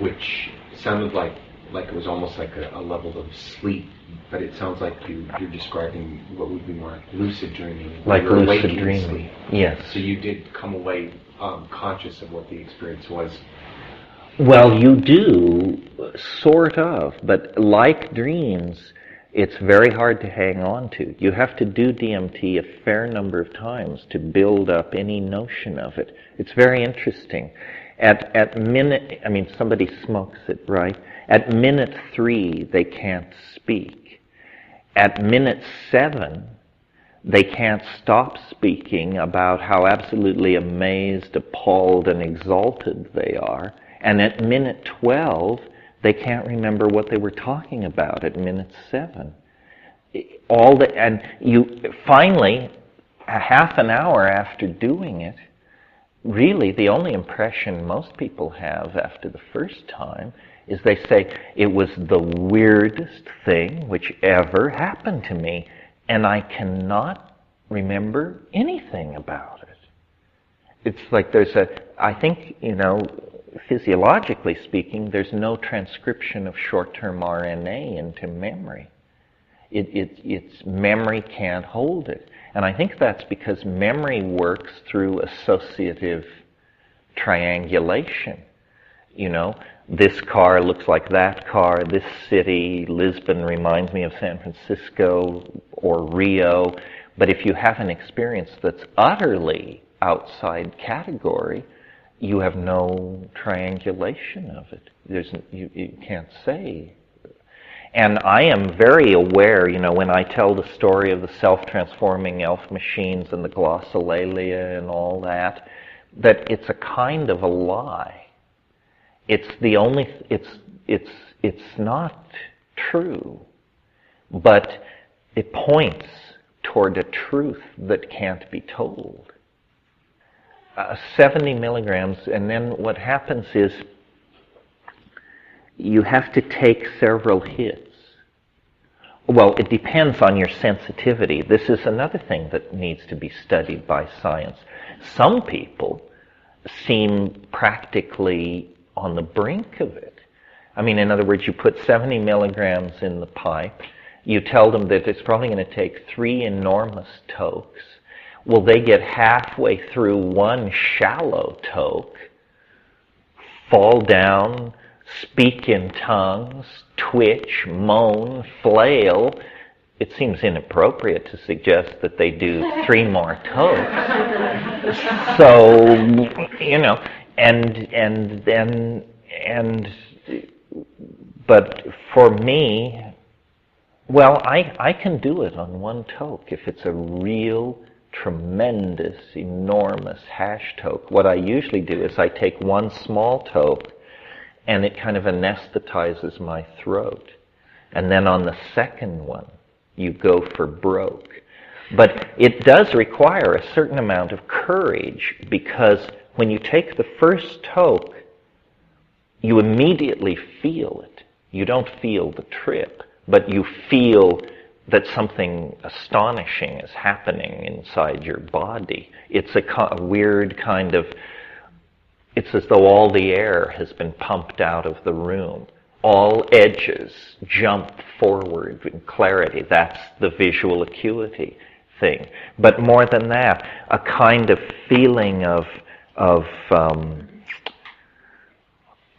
which sounded like it was almost like a level of sleep, but it sounds like you're describing what would be more lucid dreaming. Like lucid dreaming, sleep. Yes. So you did come away conscious of what the experience was. Well, you do, sort of, but like dreams, it's very hard to hang on to. You have to do DMT a fair number of times to build up any notion of it. It's very interesting. At minute, somebody smokes it, right? At minute 3, they can't speak. At minute 7, they can't stop speaking about how absolutely amazed, appalled, and exalted they are. And at minute 12, they can't remember what they were talking about at minute 7. And you finally, a half an hour after doing it, really the only impression most people have after the first time is they say, it was the weirdest thing which ever happened to me, and I cannot remember anything about it. It's like I think, physiologically speaking, there's no transcription of short-term RNA into memory. Its memory can't hold it. And I think that's because memory works through associative triangulation. This car looks like that car, this city, Lisbon reminds me of San Francisco or Rio. But if you have an experience that's utterly outside category, you have no triangulation of it. You can't say. And I am very aware, when I tell the story of the self-transforming elf machines and the glossolalia and all that it's a kind of a lie. It's not true, but it points toward a truth that can't be told. 70 milligrams, and then what happens is you have to take several hits. Well, it depends on your sensitivity. This is another thing that needs to be studied by science. Some people seem practically on the brink of it. In other words, you put 70 milligrams in the pipe, you tell them that it's probably going to take 3 enormous tokes. Well, they get halfway through one shallow toke, fall down, speak in tongues, twitch, moan, flail. It seems inappropriate to suggest that they do 3 more tokes. So, but for me, well, I can do it on 1 toke if it's a real tremendous, enormous hash toke. What I usually do is I take 1 small toke and it kind of anesthetizes my throat. And then on the second one, you go for broke. But it does require a certain amount of courage, because when you take the first toke, you immediately feel it. You don't feel the trip, but you feel that something astonishing is happening inside your body. It's a weird kind of, it's as though all the air has been pumped out of the room. All edges jump forward in clarity. That's the visual acuity thing. But more than that, a kind of feeling of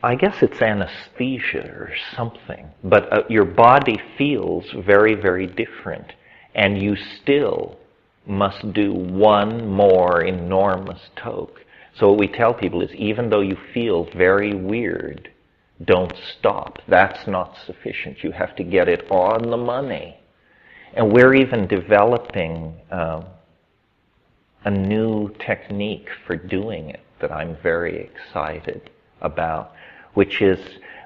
I guess it's anesthesia or something, but your body feels very, very different, and you still must do one more enormous toke. So what we tell people is, even though you feel very weird, don't stop. That's not sufficient. You have to get it on the money. And we're even developing a new technique for doing it that I'm very excited about, which is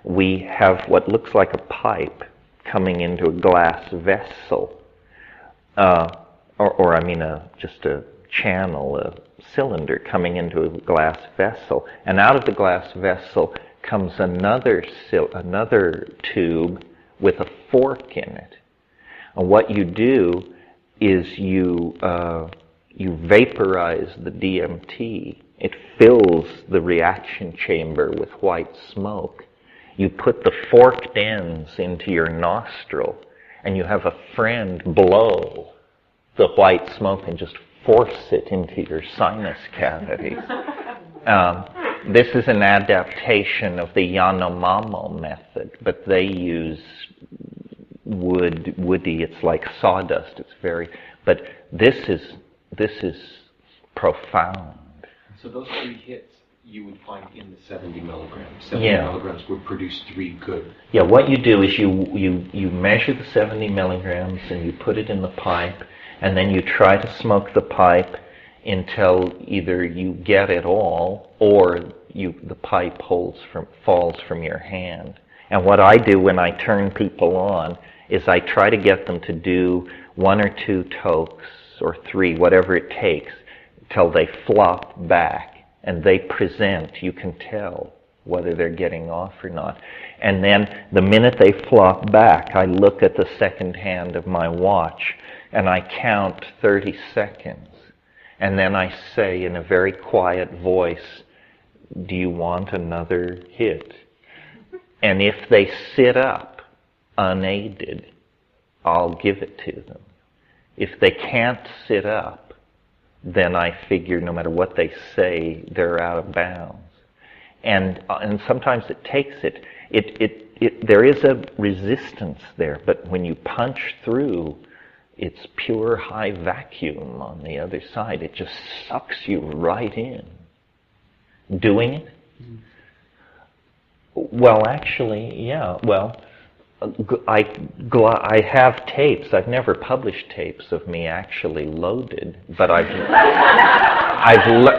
we have what looks like a pipe coming into a glass vessel, just a channel, a cylinder coming into a glass vessel, and out of the glass vessel comes another tube with a fork in it. And what you do is you vaporize the DMT. It fills the reaction chamber with white smoke. You put the forked ends into your nostril, and you have a friend blow the white smoke and just force it into your sinus cavities. This is an adaptation of the Yanomamo method, but they use woody. It's like sawdust. It's very. But this is profound. So those 3 hits you would find in the 70 milligrams. 70 milligrams would produce 3 good. Yeah, what you do is you measure the 70 milligrams and you put it in the pipe, and then you try to smoke the pipe until either you get it all or the pipe falls from your hand. And what I do when I turn people on is I try to get them to do 1 or 2 tokes or 3, whatever it takes, till they flop back and they present. You can tell whether they're getting off or not. And then the minute they flop back, I look at the second hand of my watch and I count 30 seconds. And then I say in a very quiet voice, "Do you want another hit?" And if they sit up unaided, I'll give it to them. If they can't sit up, then I figure no matter what they say, they're out of bounds. And sometimes it takes it. There is a resistance there, but when you punch through, it's pure high vacuum on the other side. It just sucks you right in. Doing it? Well, actually, yeah. Well, I have tapes. I've never published tapes of me actually loaded, but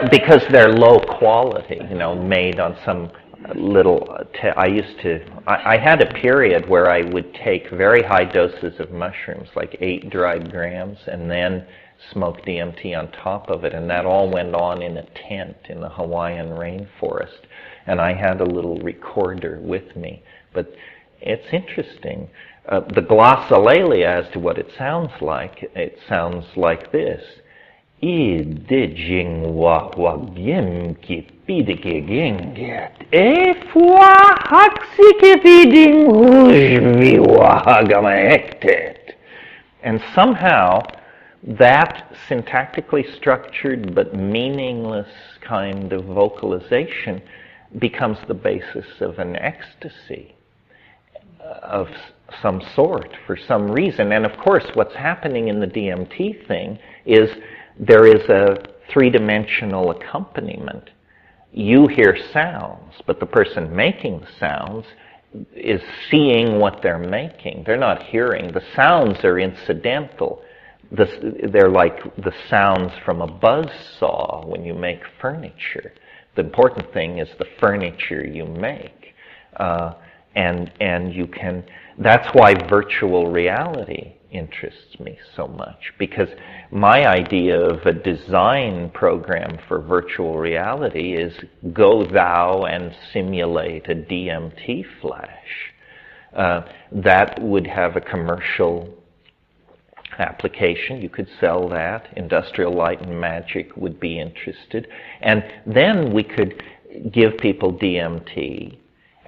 because they're low quality, made on some little. I had a period where I would take very high doses of mushrooms, like 8 dried grams, and then smoke DMT on top of it, and that all went on in a tent in the Hawaiian rainforest. And I had a little recorder with me, but. It's interesting. The glossolalia as to what it sounds like this. I dijing wa wagim ki pidiging get e fwa haksike piding hujvi wa hagamaektet. And somehow that syntactically structured but meaningless kind of vocalization becomes the basis of an ecstasy of some sort for some reason. And of course what's happening in the DMT thing is there is a 3-dimensional accompaniment. You hear sounds, but the person making the sounds is seeing what they're making. They're not hearing. The sounds are incidental. They're like the sounds from a buzzsaw when you make furniture. The important thing is the furniture you make. And you can, That's why virtual reality interests me so much, because my idea of a design program for virtual reality is go thou and simulate a DMT flash. That would have a commercial application. You could sell that. Industrial Light and Magic would be interested. And then we could give people DMT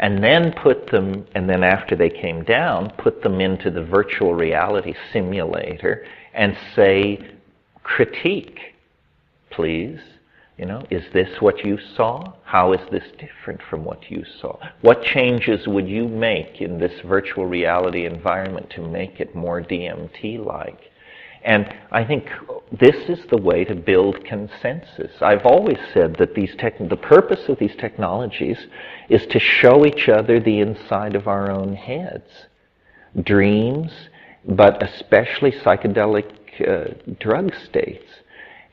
and then after they came down, put them into the virtual reality simulator and say, critique, please. Is this what you saw? How is this different from what you saw? What changes would you make in this virtual reality environment to make it more DMT-like? And I think this is the way to build consensus. I've always said that the purpose of these technologies is to show each other the inside of our own heads. Dreams, but especially psychedelic drug states.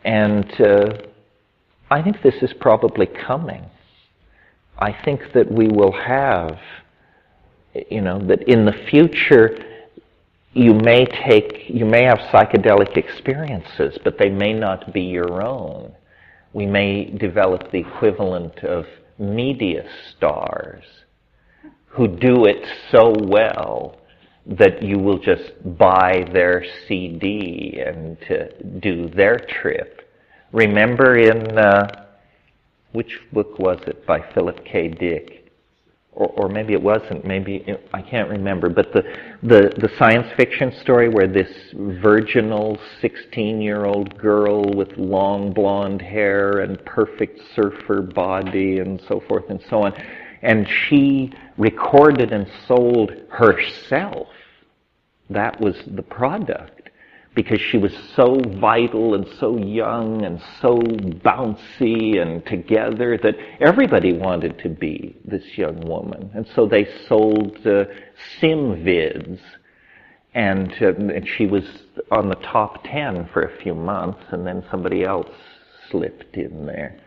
And I think this is probably coming. I think that we will have, that in the future you may have psychedelic experiences, but they may not be your own. We may develop the equivalent of media stars who do it so well that you will just buy their CD and do their trip. Remember in, which book was it, by Philip K. Dick? Or maybe it wasn't, I can't remember, but the science fiction story where this virginal 16-year-old girl with long blonde hair and perfect surfer body and so forth and so on, and she recorded and sold herself. That was the product, because she was so vital and so young and so bouncy and together that everybody wanted to be this young woman. And so they sold SimVids, and she was on the top 10 for a few months, and then somebody else slipped in there.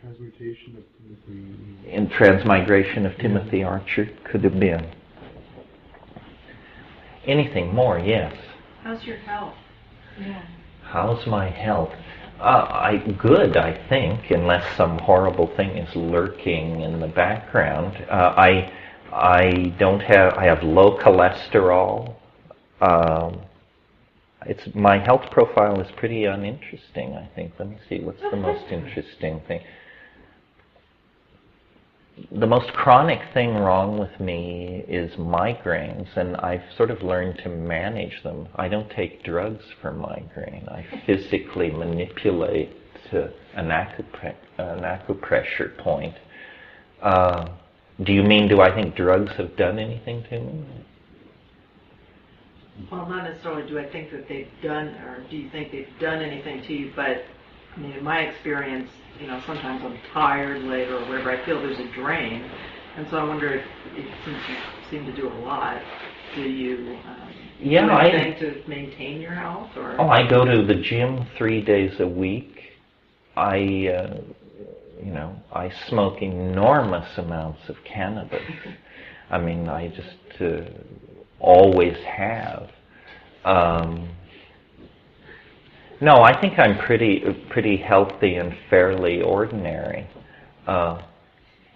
Transmutation of Timothy. In Transmigration of Timothy Archer, could have been. Anything more? Yes. How's your health? Yeah. How's my health? Good, I think, unless some horrible thing is lurking in the background. I have low cholesterol. My health profile is pretty uninteresting, I think. Let me see, what's the most interesting thing? The most chronic thing wrong with me is migraines, and I've sort of learned to manage them. I don't take drugs for migraine. I physically manipulate an acupressure point. Do you mean, do I think drugs have done anything to me? Well, not necessarily do I think that they've done, or do you think they've done anything to you, but I mean, in my experience, sometimes I'm tired later or whatever, I feel there's a drain. And so I wonder if since you seem to do it a lot, do you do anything to maintain your health? Or? Oh, I go to the gym 3 days a week. I smoke enormous amounts of cannabis. I mean, I just always have. No, I think I'm pretty healthy and fairly ordinary.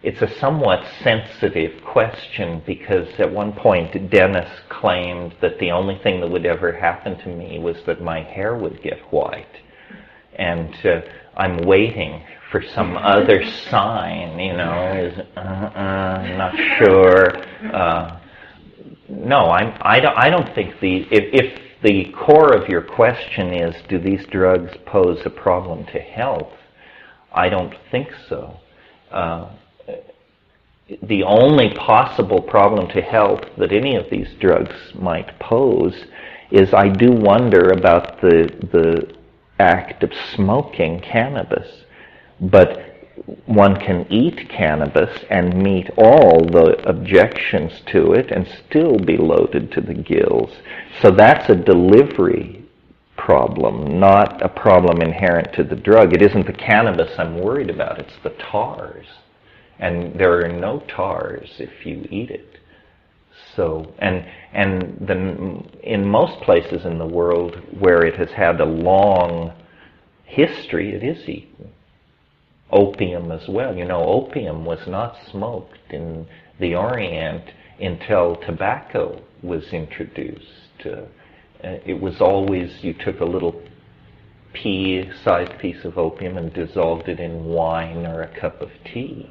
It's a somewhat sensitive question because at one point Dennis claimed that the only thing that would ever happen to me was that my hair would get white. And I'm waiting for some other sign, not sure. No, I don't think if the core of your question is, do these drugs pose a problem to health? I don't think so. The only possible problem to health that any of these drugs might pose is I do wonder about the act of smoking cannabis. But one can eat cannabis and meet all the objections to it and still be loaded to the gills. So that's a delivery problem, not a problem inherent to the drug. It isn't the cannabis I'm worried about, it's the tars. And there are no tars if you eat it. So, and in most places in the world where it has had a long history, it is eaten. Opium as well. You know, opium was not smoked in the Orient until tobacco was introduced. It was always, you took a little pea-sized piece of opium and dissolved it in wine or a cup of tea.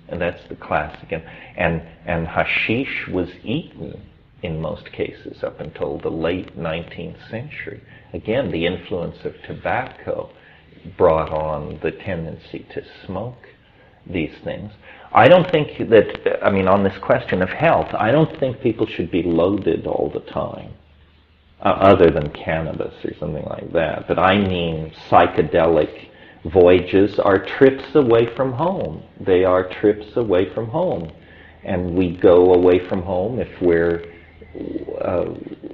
And that's the classic. And hashish was eaten in most cases up until the late 19th century. Again, the influence of tobacco brought on the tendency to smoke these things. I don't think that, I mean, on this question of health, I don't think people should be loaded all the time, other than cannabis or something like that. But I mean psychedelic voyages are trips away from home. They are trips away from home. And we go away from home if we're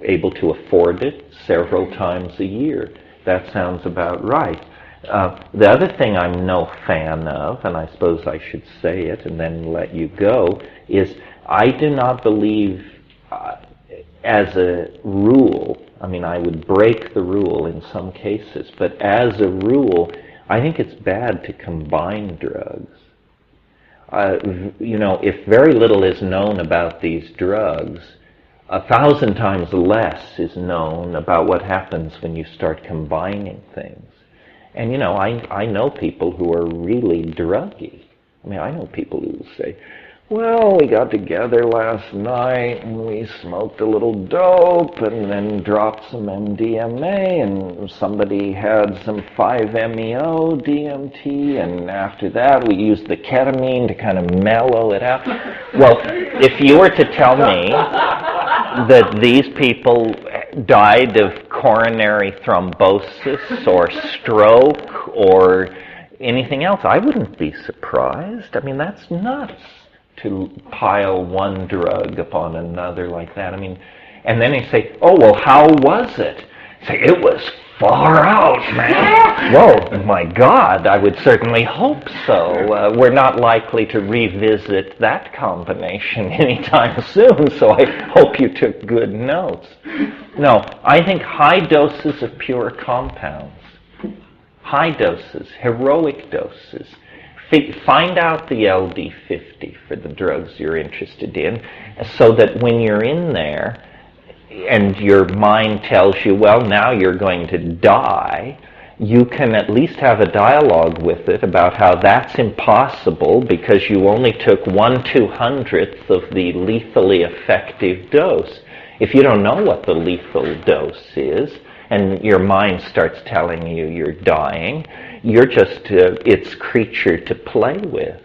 able to afford it several times a year. That sounds about right. The other thing I'm no fan of, and I suppose I should say it and then let you go, is I do not believe as a rule, I mean, I would break the rule in some cases, but as a rule, I think it's bad to combine drugs. You know, if very little is known about these drugs, 1,000 times less is known about what happens when you start combining things. And, you know, I know people who are really druggy. I mean, I know people who say, well, we got together last night and we smoked a little dope and then dropped some MDMA and somebody had some 5-MeO DMT and after that we used the ketamine to kind of mellow it out. Well, if you were to tell me that these people died of coronary thrombosis or stroke or anything else, I wouldn't be surprised. I mean, that's nuts to pile one drug upon another like that. I mean, and then they say, oh, well, how was it? Say, it was far out, man. Whoa, my God, I would certainly hope so. We're not likely to revisit that combination anytime soon, so I hope you took good notes. No, I think high doses of pure compounds, high doses, heroic doses, find out the LD50 for the drugs you're interested in, so that when you're in there and your mind tells you, well, now you're going to die, you can at least have a dialogue with it about how that's impossible because you only took 1/200th of the lethally effective dose. If you don't know what the lethal dose is, and your mind starts telling you you're dying, you're just its creature to play with.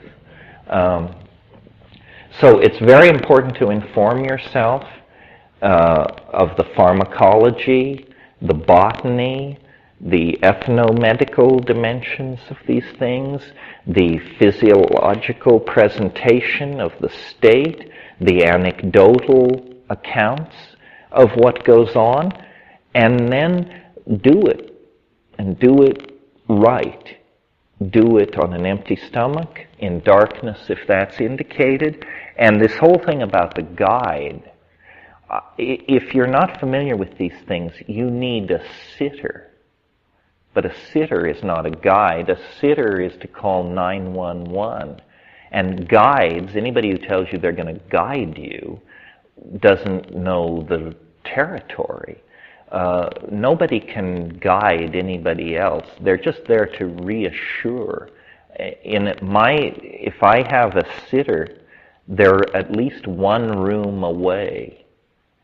So it's very important to inform yourself of the pharmacology, the botany, the ethnomedical dimensions of these things, the physiological presentation of the state, the anecdotal accounts of what goes on, and then do it, and do it right. Do it on an empty stomach, in darkness if that's indicated. And this whole thing about the guide, if you're not familiar with these things, you need a sitter. But a sitter is not a guide. A sitter is to call 911. And guides, anybody who tells you they're going to guide you, doesn't know the territory. Nobody can guide anybody else. They're just there to reassure. If I have a sitter, they're at least one room away,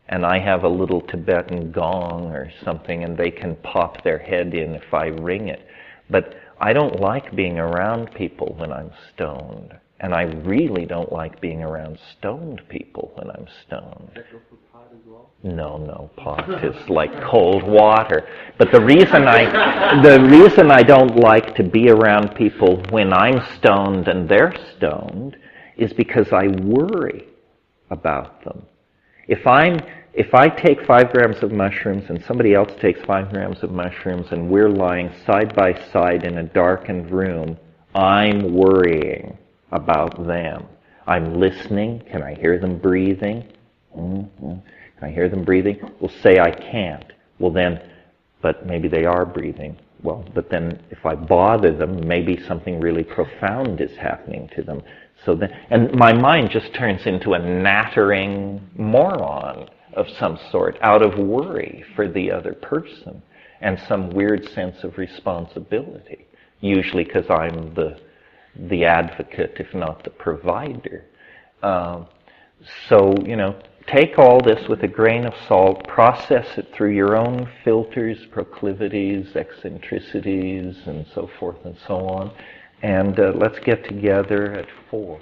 and I have a little Tibetan gong or something, and they can pop their head in if I ring it. But I don't like being around people when I'm stoned, and I really don't like being around stoned people when I'm stoned. Does that go for pot as well? No, pot is like cold water. But the reason I don't like to be around people when I'm stoned and they're stoned is because I worry about them. If I take 5 grams of mushrooms and somebody else takes 5 grams of mushrooms and we're lying side by side in a darkened room, I'm worrying about them. I'm listening. Can I hear them breathing? Can I hear them breathing? Well, say I can't. Well then, but maybe they are breathing. Well, but then if I bother them, maybe something really profound is happening to them. So then, and my mind just turns into a nattering moron of some sort, out of worry for the other person and some weird sense of responsibility, usually because I'm the advocate, if not the provider. So, take all this with a grain of salt, process it through your own filters, proclivities, eccentricities, and so forth and so on. And let's get together at 4.